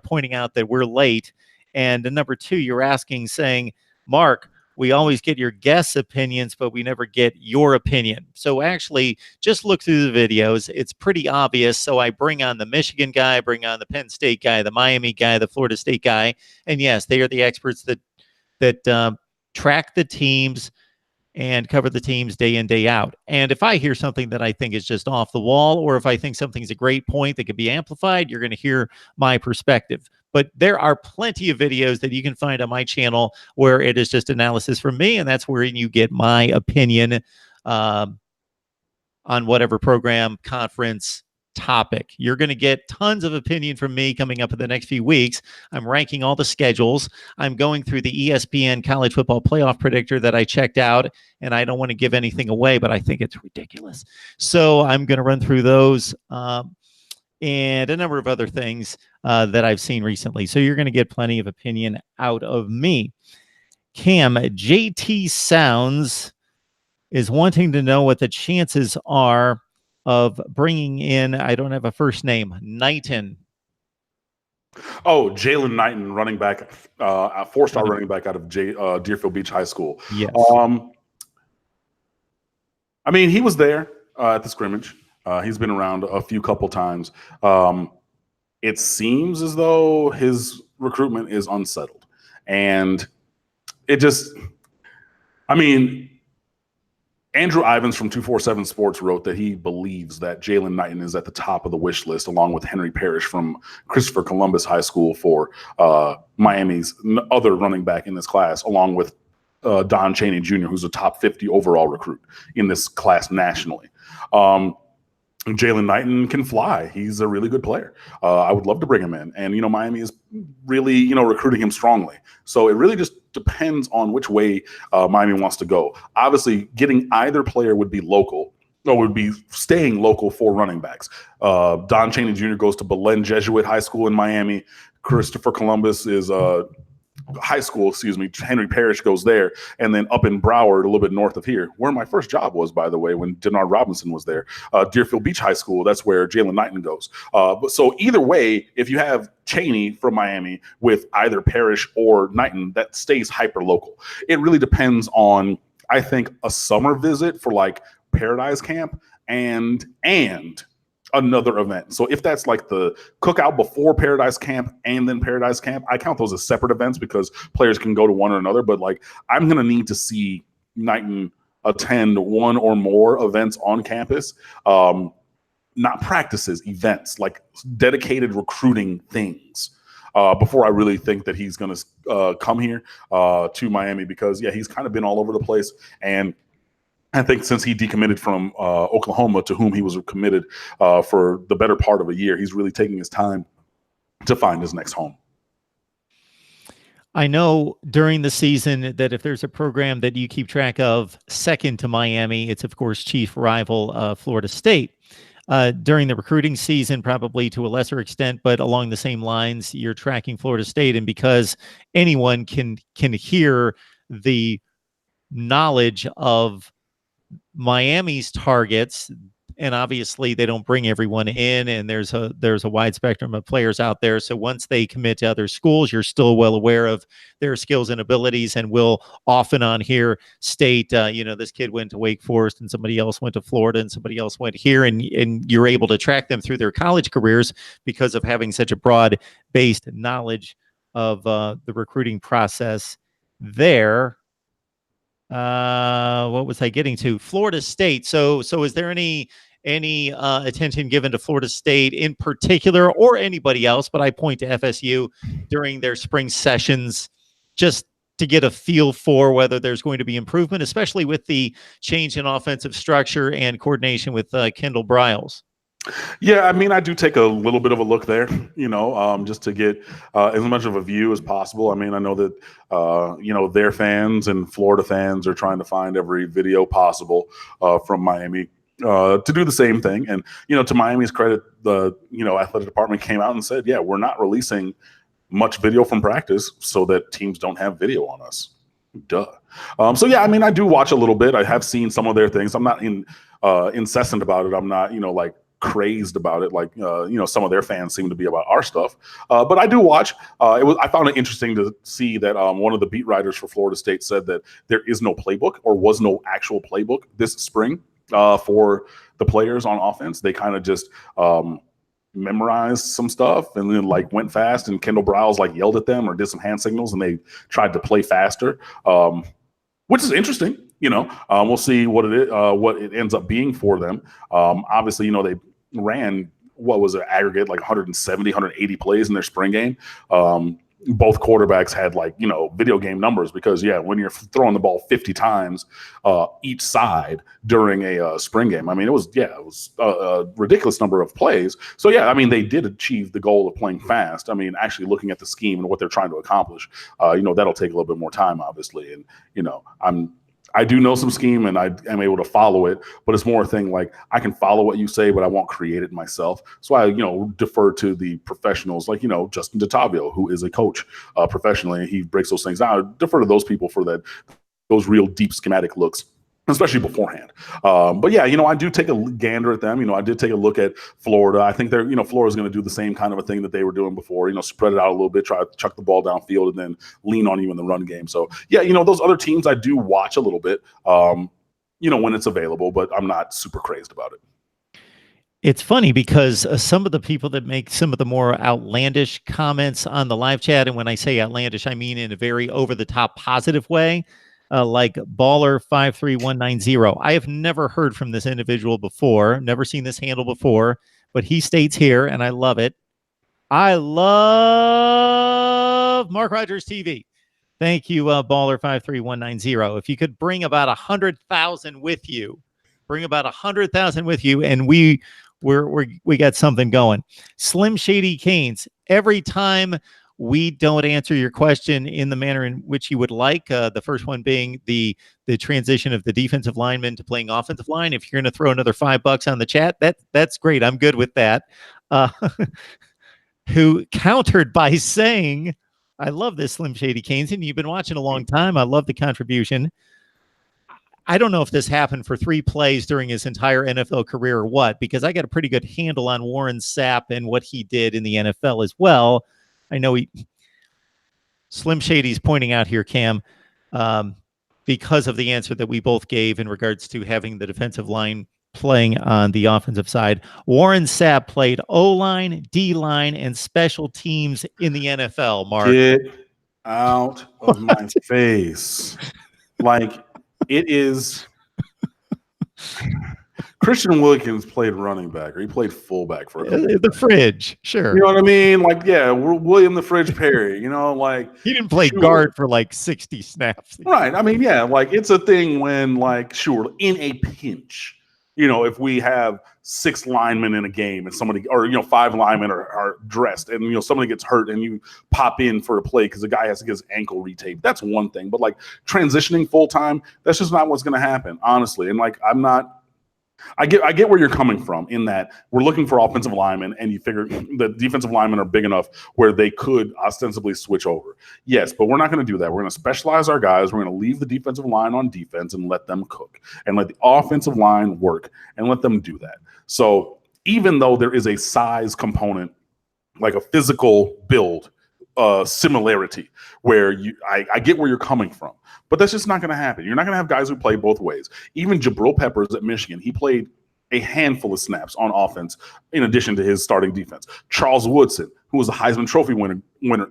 pointing out that we're late. And number two, you're asking, saying, Mark, we always get your guests' opinions, but we never get your opinion. So actually, just look through the videos. It's pretty obvious. So I bring on the Michigan guy, bring on the Penn State guy, the Miami guy, the Florida State guy. And yes, they are the experts that track the teams and cover the teams day in, day out. And if I hear something that I think is just off the wall, or if I think something's a great point that could be amplified, you're going to hear my perspective. But there are plenty of videos that you can find on my channel where it is just analysis from me, and that's where you get my opinion on whatever program, conference, topic. You're going to get tons of opinion from me coming up in the next few weeks. I'm ranking all the schedules. I'm going through the ESPN college football playoff predictor that I checked out, and I don't want to give anything away, but I think it's ridiculous. So I'm going to run through those and a number of other things that I've seen recently. So you're going to get plenty of opinion out of me. Cam, JT Sounds is wanting to know what the chances are of bringing in, I don't have a first name, Knighton. Oh, Jalen Knighton, running back, a four-star running back out of Deerfield Beach High School. Yes. I mean, he was there at the scrimmage. He's been around a couple times. It seems as though his recruitment is unsettled. And it just, I mean, Andrew Ivins from 247 Sports wrote that he believes that Jalen Knighton is at the top of the wish list, along with Henry Parrish from Christopher Columbus High School for Miami's other running back in this class, along with Don Chaney Jr., who's a top 50 overall recruit in this class nationally. Jalen Knighton can fly. He's a really good player. I would love to bring him in. And, Miami is really, recruiting him strongly. So it really just depends on which way Miami wants to go. Obviously, getting either player would be local, or would be staying local for running backs. Don Chaney Jr. goes to Belen Jesuit High School in Miami. Christopher Columbus is high school, Henry Parrish goes there, and then up in Broward, a little bit north of here, where my first job was, by the way, when Denard Robinson was there. Deerfield Beach High School, that's where Jalen Knighton goes. But so either way, if you have Chaney from Miami with either Parrish or Knighton, that stays hyper local. It really depends on, I think, a summer visit for like Paradise Camp and another event. So if that's like the cookout before Paradise Camp and then Paradise Camp, I count those as separate events because players can go to one or another. But like, I'm going to need to see Knighton attend one or more events on campus, not practices, events, like dedicated recruiting things, before I really think that he's going to come here to Miami, because he's kind of been all over the place. And I think since he decommitted from Oklahoma, to whom he was committed for the better part of a year, he's really taking his time to find his next home. I know during the season that if there's a program that you keep track of second to Miami, it's, of course, chief rival Florida State. During the recruiting season, probably to a lesser extent, but along the same lines, you're tracking Florida State. And because anyone can hear the knowledge of Miami's targets, and obviously they don't bring everyone in, and there's a wide spectrum of players out there. So once they commit to other schools, you're still well aware of their skills and abilities, and will often on here state, this kid went to Wake Forest and somebody else went to Florida and somebody else went here, and you're able to track them through their college careers because of having such a broad-based knowledge of the recruiting process there. What was I getting to? Florida State. So is there any attention given to Florida State in particular, or anybody else? But I point to FSU during their spring sessions, just to get a feel for whether there's going to be improvement, especially with the change in offensive structure and coordination with Kendall Briles. Yeah, I mean, I do take a little bit of a look there, just to get as much of a view as possible. I mean, I know that, their fans and Florida fans are trying to find every video possible from Miami. to do the same thing. And, to Miami's credit, the, athletic department came out and said, yeah, we're not releasing much video from practice so that teams don't have video on us. Duh. So, yeah, I mean, I do watch a little bit. I have seen some of their things. I'm not incessant about it. I'm not, like crazed about it. Like, some of their fans seem to be about our stuff. But I do watch. I found it interesting to see that one of the beat writers for Florida State said that there is no playbook or was no actual playbook this spring for the players on offense. They kind of just memorized some stuff and then like went fast, and Kendall Briles like yelled at them or did some hand signals, and they tried to play faster, which is interesting. We'll see what it ends up being for them. Obviously, they ran, what was it, aggregate like 170, 180 plays in their spring game. Both quarterbacks had like, video game numbers because, yeah, when you're throwing the ball 50 times each side during a spring game, I mean, it was a ridiculous number of plays. So, yeah, I mean, they did achieve the goal of playing fast. I mean, actually looking at the scheme and what they're trying to accomplish, that'll take a little bit more time, obviously. And, I do know some scheme and I am able to follow it, but it's more a thing like I can follow what you say, but I won't create it myself. So I, defer to the professionals like, Justin DeTavio, who is a coach professionally, and he breaks those things down. I defer to those people for those real deep schematic looks, especially beforehand. But yeah, I do take a gander at them. I did take a look at Florida. I think Florida's going to do the same kind of a thing that they were doing before, spread it out a little bit, try to chuck the ball downfield and then lean on you in the run game. So yeah, those other teams I do watch a little bit, when it's available, but I'm not super crazed about it. It's funny because some of the people that make some of the more outlandish comments on the live chat, and when I say outlandish, I mean in a very over-the-top positive way, like Baller53190. I have never heard from this individual before, never seen this handle before, but he states here, and I love it. I love Mark Rogers TV. Thank you, Baller53190. If you could bring about 100,000 with you, and we got something going. Slim Shady Canes, every time we don't answer your question in the manner in which you would like. The first one being the transition of the defensive lineman to playing offensive line. If you're going to throw another $5 on the chat, that's great. I'm good with that. Who countered by saying, I love this, Slim Shady Canes, and you've been watching a long time. I love the contribution. I don't know if this happened for 3 plays during his entire NFL career or what, because I got a pretty good handle on Warren Sapp and what he did in the NFL as well. I know Slim Shady's pointing out here, Cam, because of the answer that we both gave in regards to having the defensive line playing on the offensive side. Warren Sapp played O-line, D-line, and special teams in the NFL, Mark. Get out of my face. Like, it is... Christian Wilkins played running back, or he played fullback for the fridge, sure. You know what I mean? Like, yeah, we're William the Fridge Perry. Like he didn't play guard for like 60 snaps, right? I mean, yeah, like it's a thing when, like, sure, in a pinch, if we have 6 linemen in a game and somebody, or 5 linemen are dressed, and somebody gets hurt and you pop in for a play because the guy has to get his ankle retaped. That's one thing, but like transitioning full time, that's just not what's going to happen, honestly. And like, I get where you're coming from in that we're looking for offensive linemen, and you figure the defensive linemen are big enough where they could ostensibly switch over. Yes, but we're not going to do that. We're going to specialize our guys. We're going to leave the defensive line on defense and let them cook, and let the offensive line work and let them do that. So even though there is a size component, like a physical build similarity, where I get where you're coming from, but that's just not going to happen. You're not going to have guys who play both ways. Even Jabril Peppers at Michigan, he played a handful of snaps on offense in addition to his starting defense. Charles Woodson, who was a Heisman Trophy winner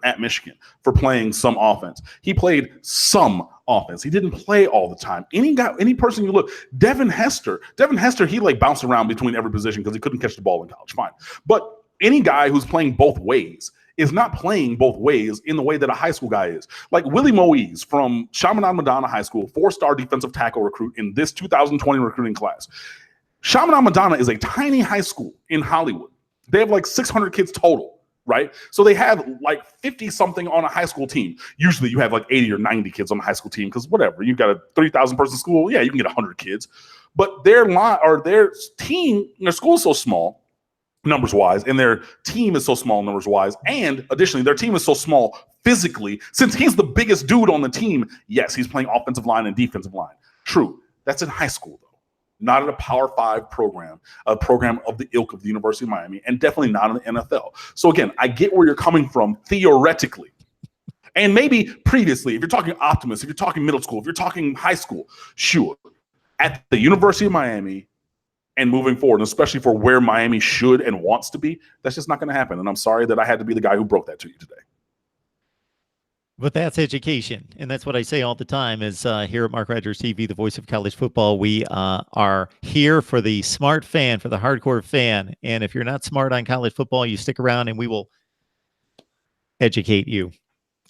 at Michigan, for playing some offense. He played some offense. He didn't play all the time. Any person you look, Devin Hester, he like bounced around between every position because he couldn't catch the ball in college. Fine. But any guy who's playing both ways is not playing both ways in the way that a high school guy is. Like Willie Moise from Chaminade Madonna High School, 4-star defensive tackle recruit in this 2020 recruiting class. Chaminade Madonna is a tiny high school in Hollywood. They have like 600 kids total. right? So they have like 50 something on a high school team. Usually you have like 80 or 90 kids on a high school team because whatever, you've got a 3,000 person school. Yeah, you can get 100 kids. But their team, their school is so small numbers wise, and their team is so small numbers wise. And additionally, their team is so small physically. Since he's the biggest dude on the team, yes, he's playing offensive line and defensive line. True. That's in high school, though. Not in a Power 5 program, a program of the ilk of the University of Miami, and definitely not in the NFL. So again, I get where you're coming from theoretically. And maybe previously, if you're talking Optimus, if you're talking middle school, if you're talking high school, sure. At the University of Miami and moving forward, especially for where Miami should and wants to be, that's just not going to happen. And I'm sorry that I had to be the guy who broke that to you today. But that's education. And that's what I say all the time is here at Mark Rogers TV, the voice of college football, we are here for the smart fan, for the hardcore fan. And if you're not smart on college football, you stick around and we will educate you.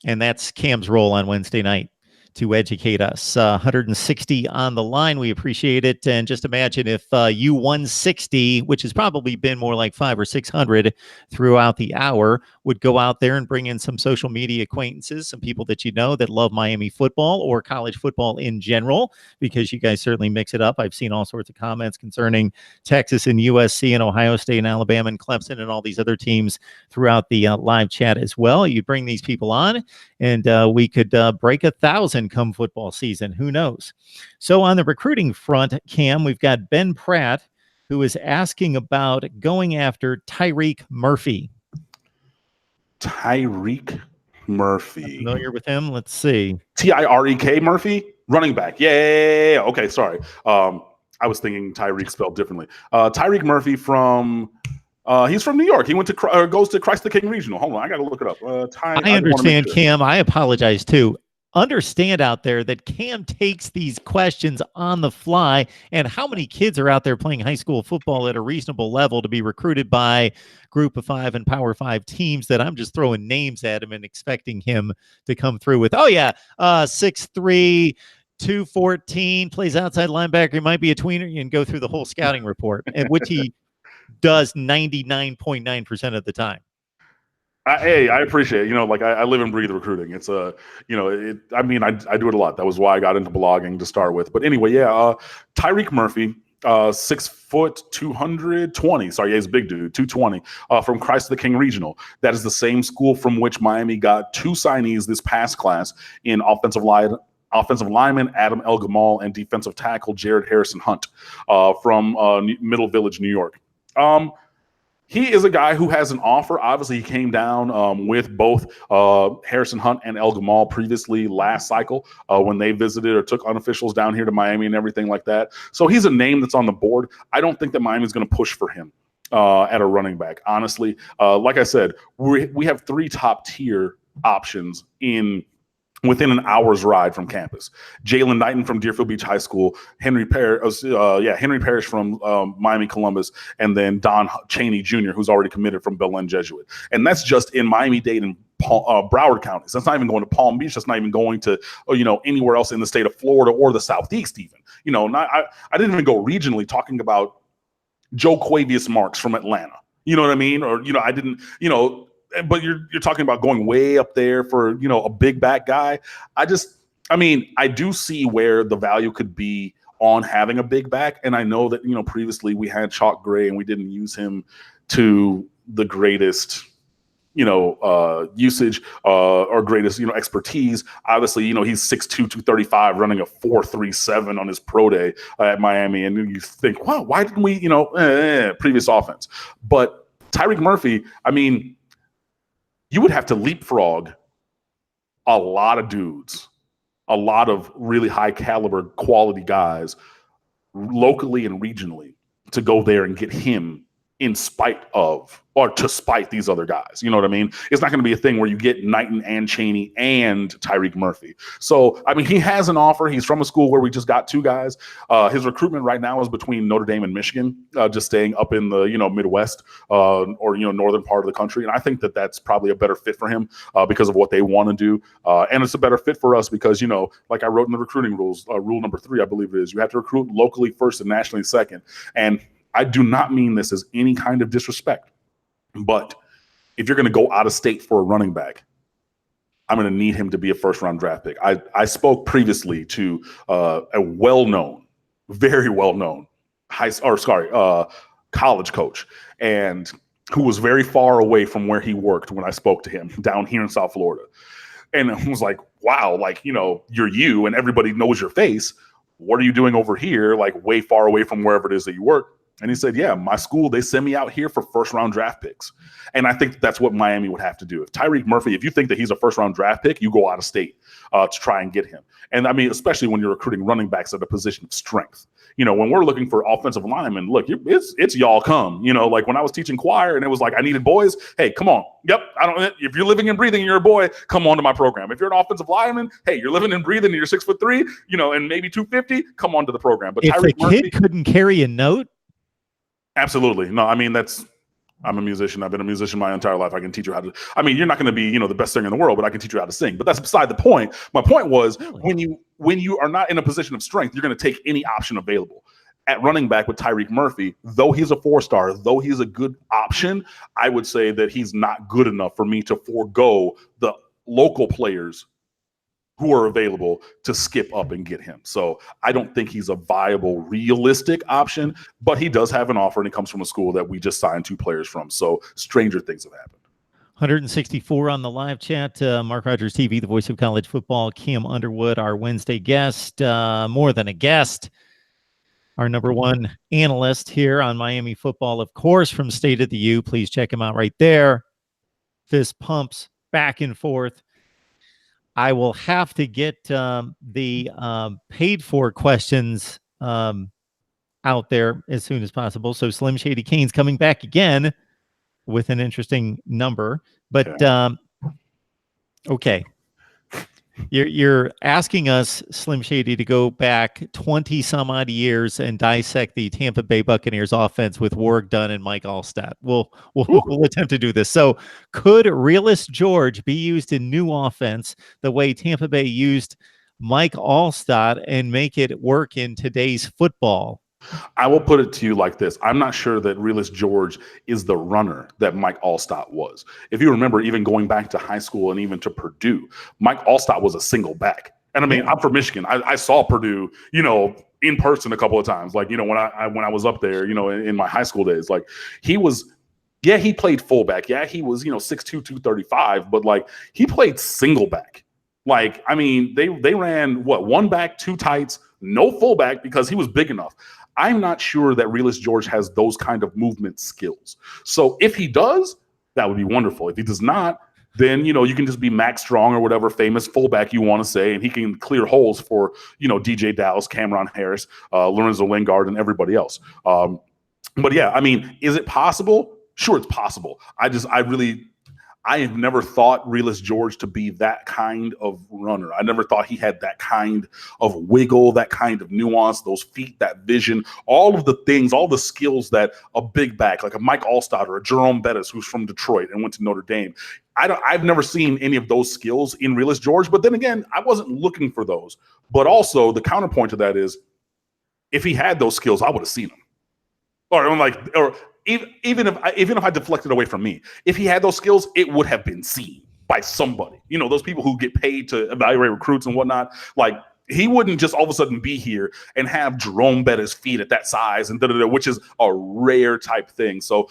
And that's Cam's role on Wednesday night, to educate us. 160 on the line. We appreciate it. And just imagine if you 160, which has probably been more like 500 or 600 throughout the hour, would go out there and bring in some social media acquaintances, some people that you know that love Miami football or college football in general, because you guys certainly mix it up. I've seen all sorts of comments concerning Texas and USC and Ohio State and Alabama and Clemson and all these other teams throughout the live chat as well. You bring these people on and we could break 1,000 come football season. Who knows? So on the recruiting front, Cam, we've got Ben Pratt, who is asking about going after Tyreek Murphy. Tyreek Murphy. Familiar with him? Let's see. Tirek Murphy, running back. Yeah. Okay, sorry. I was thinking Tyreek spelled differently. Tyreek Murphy from he's from New York. He goes to Christ the King Regional. Hold on, I got to look it up. I understand, Cam. I apologize too. Understand out there that Cam takes these questions on the fly, and how many kids are out there playing high school football at a reasonable level to be recruited by Group of 5 and Power 5 teams that I'm just throwing names at him and expecting him to come through with, 6'3", 214, plays outside linebacker, he might be a tweener, and go through the whole scouting report, and which he does 99.9% of the time. I appreciate it. Like I live and breathe recruiting. It's I do it a lot. That was why I got into blogging to start with. But anyway, Tyreek Murphy, 6 foot, 220. Sorry, he's a big dude, 220, from Christ the King Regional. That is the same school from which Miami got 2 signees this past class in offensive lineman Adam El Gamal and defensive tackle Jared Harrison Hunt from Middle Village, New York. He is a guy who has an offer. Obviously, he came down with both Harrison Hunt and El Gamal previously last cycle when they visited or took unofficials down here to Miami and everything like that. So he's a name that's on the board. I don't think that Miami's going to push for him at a running back. Honestly, like I said, we have 3 top tier options within an hour's ride from campus. Jalen Knighton from Deerfield Beach High School, Henry Parrish from Miami Columbus, and then Don Chaney Jr., who's already committed from Belen Jesuit. And that's just in Miami-Dade and Broward counties. That's not even going to Palm Beach. That's not even going to anywhere else in the state of Florida or the Southeast even. I didn't even go regionally talking about Joe Quavius Marks from Atlanta. You know what I mean? Or, I didn't, but you're talking about going way up there for, a big back guy. I do see where the value could be on having a big back. And I know that, previously we had Chalk Gray and we didn't use him to the greatest, usage or greatest, expertise. Obviously, he's 6'2", 235 running a 4.37 on his pro day at Miami. And you think, wow, why didn't we, previous offense? But Tyreek Murphy, you would have to leapfrog a lot of dudes, a lot of really high caliber quality guys locally and regionally to go there and get him in spite of or to spite these other guys. You know what I mean? It's not going to be a thing where you get Knighton and Chaney and Tyreek Murphy. So, he has an offer. He's from a school where we just got 2 guys. His recruitment right now is between Notre Dame and Michigan, just staying up in the, Midwest or, northern part of the country. And I think that that's probably a better fit for him because of what they want to do. And it's a better fit for us because, like I wrote in the recruiting rules, rule number 3, I believe it is, you have to recruit locally first and nationally second. And I do not mean this as any kind of disrespect, but if you're going to go out of state for a running back, I'm going to need him to be a first-round draft pick. I spoke previously to a well-known, very well-known college coach, and who was very far away from where he worked when I spoke to him down here in South Florida. And I was like, wow, like, you're you and everybody knows your face. What are you doing over here, like way far away from wherever it is that you work? And he said, yeah, my school, they send me out here for first-round draft picks. And I think that's what Miami would have to do. If Tyreek Murphy, if you think that he's a first-round draft pick, you go out of state to try and get him. And I mean, especially when you're recruiting running backs at a position of strength. When we're looking for offensive linemen, look, it's y'all come. Like when I was teaching choir and it was like I needed boys. Hey, come on. Yep. If you're living and breathing and you're a boy, come on to my program. If you're an offensive lineman, hey, you're living and breathing and you're 6'3", and maybe 250, come on to the program. But if Tyreek the kid couldn't carry a note. Absolutely. No, I mean, I'm a musician. I've been a musician my entire life. I can teach you how to, you're not going to be, the best singer in the world, but I can teach you how to sing. But that's beside the point. My point was really? when you are not in a position of strength, you're going to take any option available. At running back with Tyreek Murphy, though he's a 4-star, though he's a good option, I would say that he's not good enough for me to forego the local players who are available to skip up and get him. So I don't think he's a viable, realistic option, but he does have an offer, and it comes from a school that we just signed 2 players from. So stranger things have happened. 164 on the live chat. Mark Rogers TV, the voice of college football. Cam Underwood, our Wednesday guest. More than a guest. Our number 1 analyst here on Miami football, of course, from State of the U. Please check him out right there. Fist pumps back and forth. I will have to get the paid-for questions out there as soon as possible. So Slim Shady Kane's coming back again with an interesting number. But, okay. You're asking us, Slim Shady, to go back 20-some-odd years and dissect the Tampa Bay Buccaneers offense with Warwick Dunn and Mike Allstott. We'll attempt to do this. So could Realist George be used in new offense the way Tampa Bay used Mike Allstott and make it work in today's football? I will put it to you like this. I'm not sure that Realist George is the runner that Mike Allstott was. If you remember, even going back to high school and even to Purdue, Mike Allstott was a single back. And I mean, I'm from Michigan. I saw Purdue, in person a couple of times. Like, when I was up there, in my high school days, like he played fullback. Yeah, he was, 6'2", 235, but like he played single back. Like, I mean, they ran one back, 2 tights, no fullback because he was big enough. I'm not sure that Realist George has those kind of movement skills. So if he does, that would be wonderful. If he does not, then, you can just be Max Strong or whatever famous fullback you want to say, and he can clear holes for, DJ Dallas, Cameron Harris, Lorenzo Lingard, and everybody else. But yeah, I mean, is it possible? Sure, it's possible. I have never thought Realist George to be that kind of runner. I never thought he had that kind of wiggle, that kind of nuance, those feet, that vision, all of the things, all the skills that a big back like a Mike Allstott or a Jerome Bettis, who's from Detroit and went to Notre Dame. I've never seen any of those skills in Realist George. But then again, I wasn't looking for those. But also the counterpoint to that is, if he had those skills, I would have seen them. Even if I deflected away from me, if he had those skills, it would have been seen by somebody. Those people who get paid to evaluate recruits and whatnot. Like, he wouldn't just all of a sudden be here and have Jerome Bettis' feet at that size and which is a rare type thing. So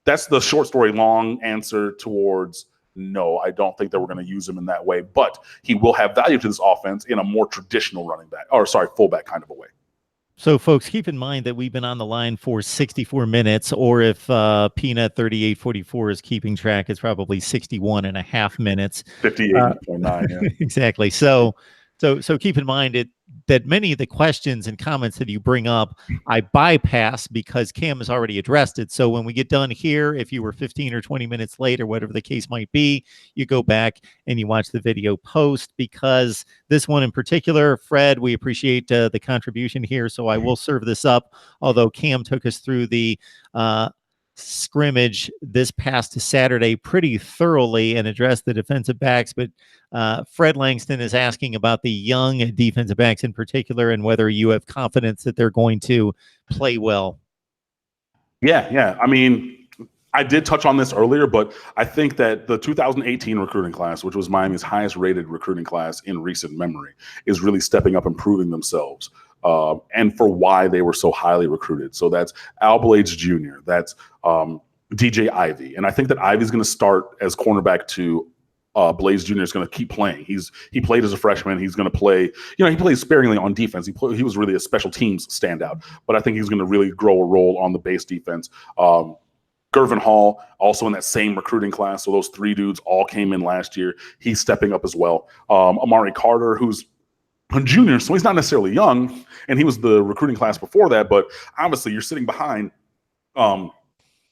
that's the short story long answer towards no. I don't think that we're going to use him in that way, but he will have value to this offense in a more traditional fullback kind of a way. So, folks, keep in mind that we've been on the line for 64 minutes, or if Peanut 3844 is keeping track, it's probably 61 and a half minutes. 58.9, yeah. Exactly. So keep in mind that many of the questions and comments that you bring up, I bypass because Cam has already addressed it. So when we get done here, if you were 15 or 20 minutes late or whatever the case might be, you go back and you watch the video post, because this one in particular, Fred, we appreciate the contribution here. So I will serve this up, although Cam took us through the scrimmage this past Saturday pretty thoroughly and addressed the defensive backs. But Fred Langston is asking about the young defensive backs in particular and whether you have confidence that they're going to play well. Yeah. I mean, I did touch on this earlier, but I think that the 2018 recruiting class, which was Miami's highest rated recruiting class in recent memory, is really stepping up and proving themselves. And for why they were so highly recruited. So that's Al Blades Jr., that's DJ Ivey. And I think that Ivey's going to start as cornerback to Blades Jr. is going to keep playing. He played as a freshman. He's going to play, he plays sparingly on defense. He was really a special teams standout, but I think he's going to really grow a role on the base defense. Gervin Hall, also in that same recruiting class. So those three dudes all came in last year. He's stepping up as well. Amari Carter, who's a junior, so he's not necessarily young, and he was the recruiting class before that, but obviously you're sitting behind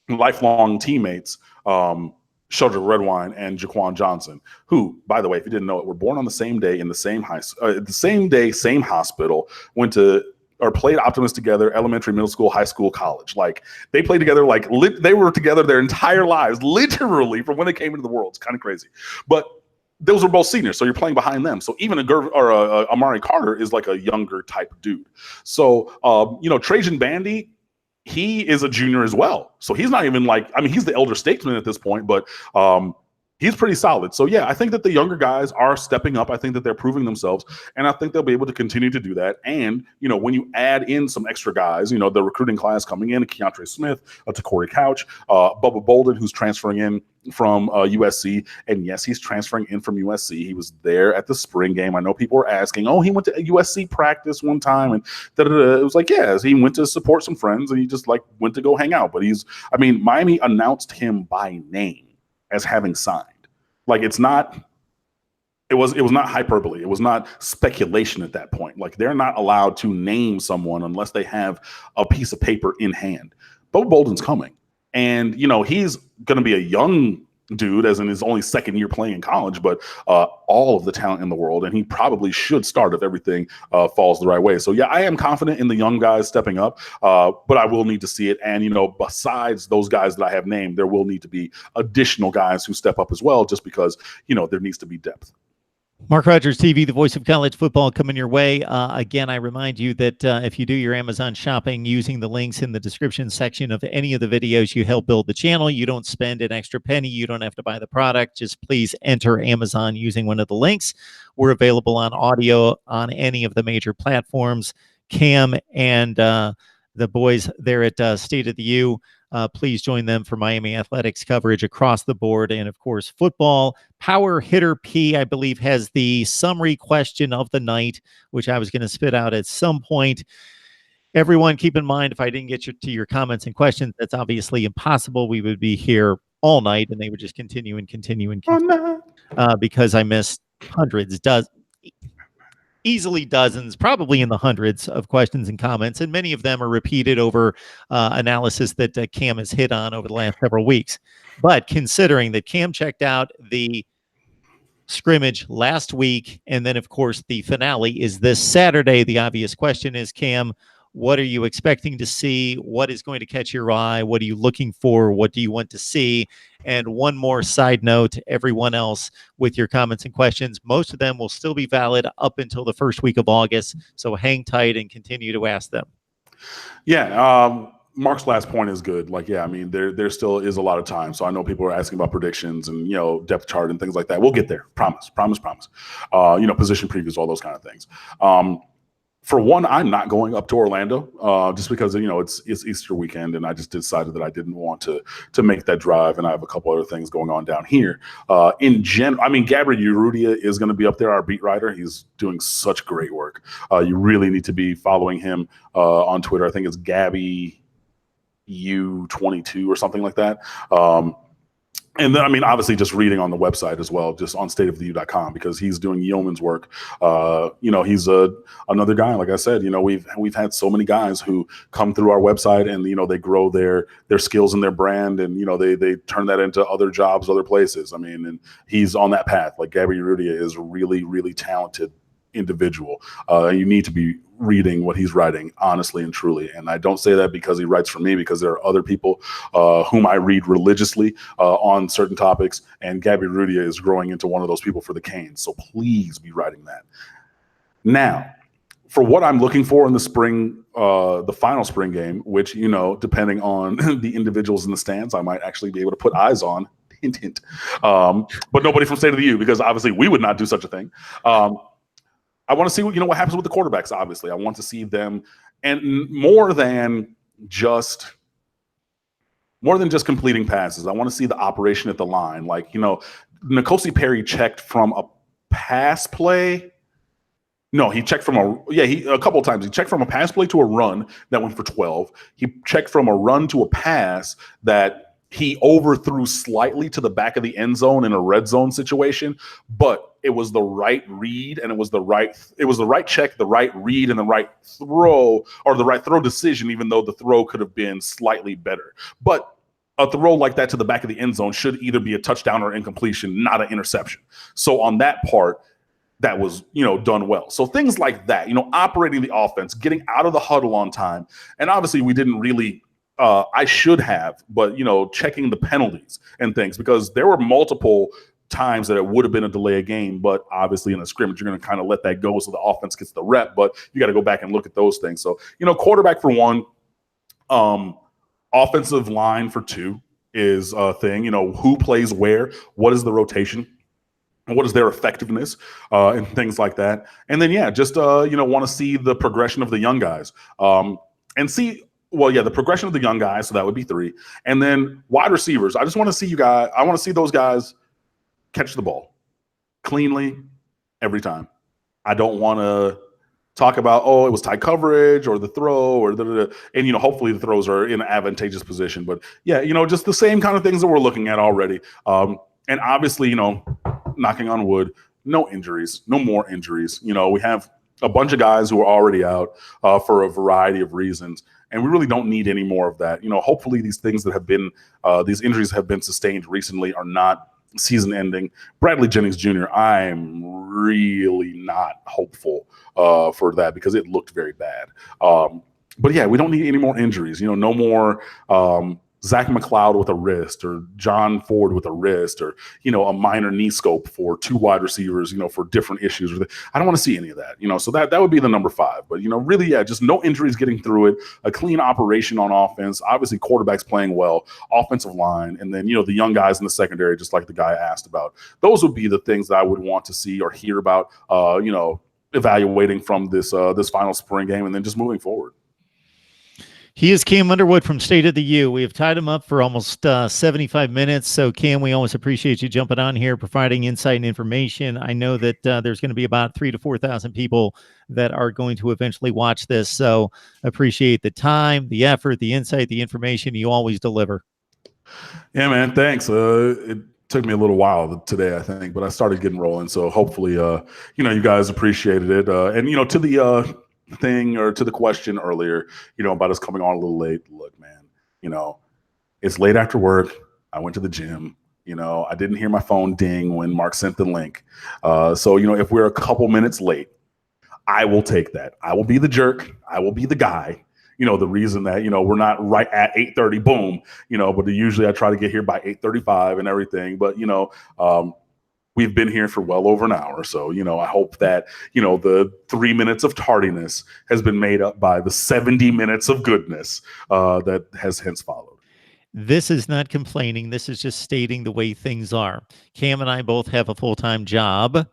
lifelong teammates, Sheldrick Redwine and Jaquan Johnson, who, by the way, if you didn't know it, were born on the same day in the same same hospital, went to or played Optimist together, elementary, middle school, high school, college. Like they played together, they were together their entire lives, literally from when they came into the world. It's kind of crazy, but those were both seniors, so you're playing behind them. So even a Amari Carter is like a younger type dude. So Trajan Bandy, he is a junior as well. So he's not even he's the elder statesman at this point, but he's pretty solid. So yeah, I think that the younger guys are stepping up. I think that they're proving themselves, and I think they'll be able to continue to do that. And when you add in some extra guys, the recruiting class coming in, Keontre Smith, to Corey Couch, Bubba Bolden, who's transferring in from USC, and yes, he's transferring in from USC. He was there at the spring game. I know people were asking, oh, he went to USC practice one time, and it was like, yes, he went to support some friends, and he just went to go hang out. But Miami announced him by name as having signed. It was not hyperbole. It was not speculation at that point. They're not allowed to name someone unless they have a piece of paper in hand. Bubba Bolden's coming. And, he's going to be a young dude, as in his only second year playing in college, but all of the talent in the world. And he probably should start if everything falls the right way. So, yeah, I am confident in the young guys stepping up, but I will need to see it. And, besides those guys that I have named, there will need to be additional guys who step up as well, just because, there needs to be depth. Mark Rogers TV, the voice of college football, coming your way. Again, I remind you that if you do your Amazon shopping using the links in the description section of any of the videos, you help build the channel. You don't spend an extra penny. You don't have to buy the product. Just please enter Amazon using one of the links. We're available on audio on any of the major platforms. Cam and the boys there at State of the U, please join them for Miami athletics coverage across the board. And of course, football. Power Hitter P, I believe, has the summary question of the night, which I was going to spit out at some point. Everyone, keep in mind, if I didn't get to your comments and questions, that's obviously impossible. We would be here all night, and they would just continue and continue and continue, because I missed hundreds, easily dozens, probably in the hundreds of questions and comments, and many of them are repeated over analysis that Cam has hit on over the last several weeks. But considering that Cam checked out the scrimmage last week, and then, of course, the finale is this Saturday, the obvious question is, Cam, what are you expecting to see? What is going to catch your eye? What are you looking for? What do you want to see? And one more side note, everyone else with your comments and questions, most of them will still be valid up until the first week of August. So hang tight and continue to ask them. Yeah. Mark's last point is good. There still is a lot of time. So I know people are asking about predictions and, depth chart and things like that. We'll get there. Promise. Position previews, all those kind of things. For one, I'm not going up to Orlando just because, it's Easter weekend, and I just decided that I didn't want to make that drive, and I have a couple other things going on down here. In general, Gabby Urrutia is going to be up there, our beat writer. He's doing such great work. You really need to be following him on Twitter. I think it's Gabby U22 or something like that. And then, obviously just reading on the website as well, just on stateoftheu.com, because he's doing yeoman's work. He's another guy. Like I said, we've had so many guys who come through our website and, they grow their skills and their brand, and, they turn that into other jobs, other places. And he's on that path. Gabby Urrutia is a really, really talented individual. You need to be reading what he's writing, honestly and truly. And I don't say that because he writes for me, because there are other people whom I read religiously on certain topics, and Gabby Urrutia is growing into one of those people for the Canes. So please be writing that. Now, for what I'm looking for in the spring, the final spring game, which, depending on the individuals in the stands, I might actually be able to put eyes on. Hint, hint. But nobody from State of the U, because obviously we would not do such a thing. I want to see what happens with the quarterbacks. Obviously, I want to see them, and more than just completing passes. I want to see the operation at the line. Like, N'Kosi Perry checked from a pass play. No, he checked from a couple of times. He checked from a pass play to a run that went for 12. He checked from a run to a pass that he overthrew slightly to the back of the end zone in a red zone situation, but it was the right read, and it was the right check, the right read, and the right throw, or the right throw decision, even though the throw could have been slightly better. But a throw like that to the back of the end zone should either be a touchdown or incompletion, not an interception. So on that part, that was, done well. So things like that, operating the offense, getting out of the huddle on time. And obviously we didn't really, I should have, but, checking the penalties and things, because there were multiple times that it would have been a delay of game, but obviously in a scrimmage, you're going to kind of let that go so the offense gets the rep, but you got to go back and look at those things. So, quarterback for one, offensive line for two is a thing, who plays where, what is the rotation, and what is their effectiveness, and things like that. And then, just, want to see the progression of the young guys, and see, the progression of the young guys. So that would be three. And then wide receivers. I just want to see you guys. I want to see those guys catch the ball cleanly every time. I don't want to talk about, it was tight coverage or the throw or and, hopefully the throws are in an advantageous position. But just the same kind of things that we're looking at already. And obviously, knocking on wood, no injuries, no more injuries. We have a bunch of guys who are already out for a variety of reasons, and we really don't need any more of that. Hopefully these things that have been, these injuries have been sustained recently are not season ending. Bradley Jennings Jr., I'm really not hopeful for that, because it looked very bad. But we don't need any more injuries. No more Zach McLeod with a wrist, or John Ford with a wrist, or, a minor knee scope for two wide receivers, for different issues. I don't want to see any of that, so that would be the number 5. But, really, just no injuries getting through it, a clean operation on offense, obviously quarterbacks playing well, offensive line, and then, the young guys in the secondary, just like the guy asked about. Those would be the things that I would want to see or hear about, evaluating from this final spring game, and then just moving forward. He is Cam Underwood from State of the U. We have tied him up for almost 75 minutes. So, Cam, we always appreciate you jumping on here, providing insight and information. I know that there's going to be about 3,000 to 4,000 people that are going to eventually watch this. So, appreciate the time, the effort, the insight, the information you always deliver. Yeah, man. Thanks. It took me a little while today, I think, but I started getting rolling. So hopefully, you guys appreciated it. And, to the thing, or to the question earlier, about us coming on a little late. Look, man, it's late after work. I went to the gym. I didn't hear my phone ding when Mark sent the link. So, if we're a couple minutes late, I will take that. I will be the jerk. I will be the guy. The reason that, we're not right at 8:30, boom, but usually I try to get here by 8:35 and everything. But, we've been here for well over an hour. So, I hope that, the 3 minutes of tardiness has been made up by the 70 minutes of goodness that has hence followed. This is not complaining. This is just stating the way things are. Cam and I both have a full-time job.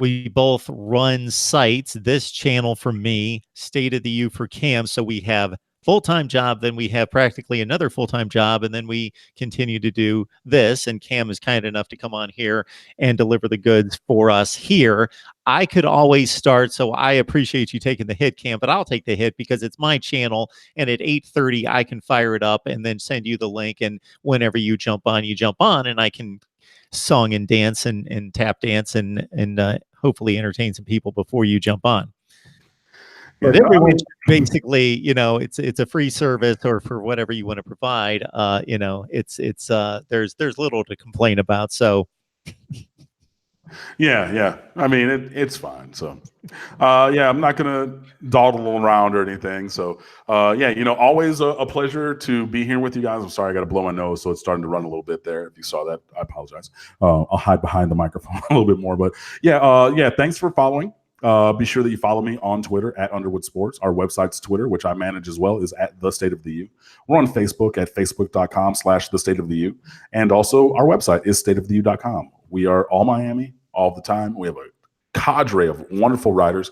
We both run sites. This channel for me, State of the U for Cam. So we have full-time job, then we have practically another full-time job, and then we continue to do this, and Cam is kind enough to come on here and deliver the goods for us here. I could always start, so I appreciate you taking the hit, Cam, but I'll take the hit because it's my channel, and at 8:30 I can fire it up and then send you the link, and whenever you jump on, and I can song and dance and tap dance and hopefully entertain some people before you jump on. But everyone basically, it's a free service, or for whatever you want to provide. There's little to complain about. So, yeah. I mean, it's fine. So, I'm not gonna dawdle around or anything. So, always a pleasure to be here with you guys. I'm sorry, I got to blow my nose, so it's starting to run a little bit there. If you saw that, I apologize. I'll hide behind the microphone a little bit more. But thanks for following. Be sure that you follow me on Twitter at Underwood Sports. Our website's Twitter, which I manage as well, is at The State of the U. We're on Facebook at facebook.com/The State of the U. And also our website is stateoftheu.com. We are all Miami all the time. We have a cadre of wonderful writers.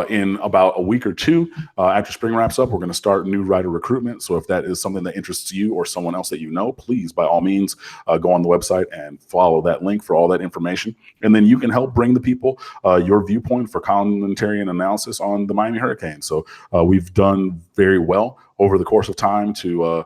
In about a week or two after spring wraps up, we're going to start new writer recruitment. So if that is something that interests you or someone else that you know, please, by all means, go on the website and follow that link for all that information. And then you can help bring the people your viewpoint for commentary and analysis on the Miami Hurricanes. So we've done very well over the course of time to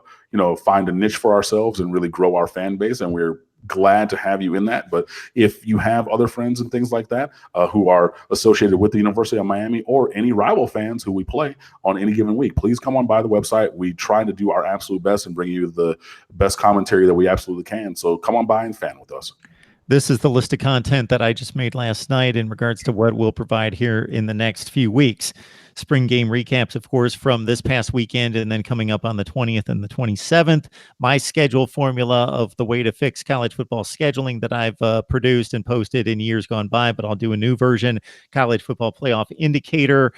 find a niche for ourselves and really grow our fan base. And we're glad to have you in that. But if you have other friends and things like that who are associated with the University of Miami or any rival fans who we play on any given week, please come on by the website. We try to do our absolute best and bring you the best commentary that we absolutely can. So come on by and fan with us. This is the list of content that I just made last night in regards to what we'll provide here in the next few weeks. Spring game recaps, of course, from this past weekend and then coming up on the 20th and the 27th. My schedule formula of the way to fix college football scheduling that I've produced and posted in years gone by, but I'll do a new version. College football playoff indicator,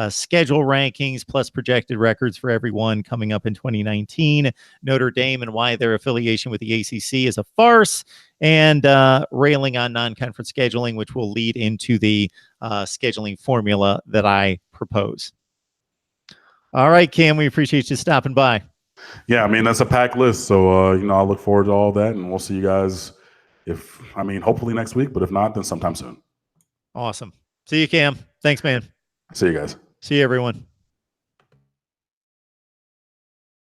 schedule rankings, plus projected records for everyone coming up in 2019. Notre Dame and why their affiliation with the ACC is a farce. And railing on non-conference scheduling, which will lead into the scheduling formula that I propose. All right, Cam, we appreciate you stopping by. Yeah, I mean, that's a packed list. So, I look forward to all that, and we'll see you guys hopefully next week, but if not, then sometime soon. Awesome. See you, Cam. Thanks, man. See you guys. See you, everyone.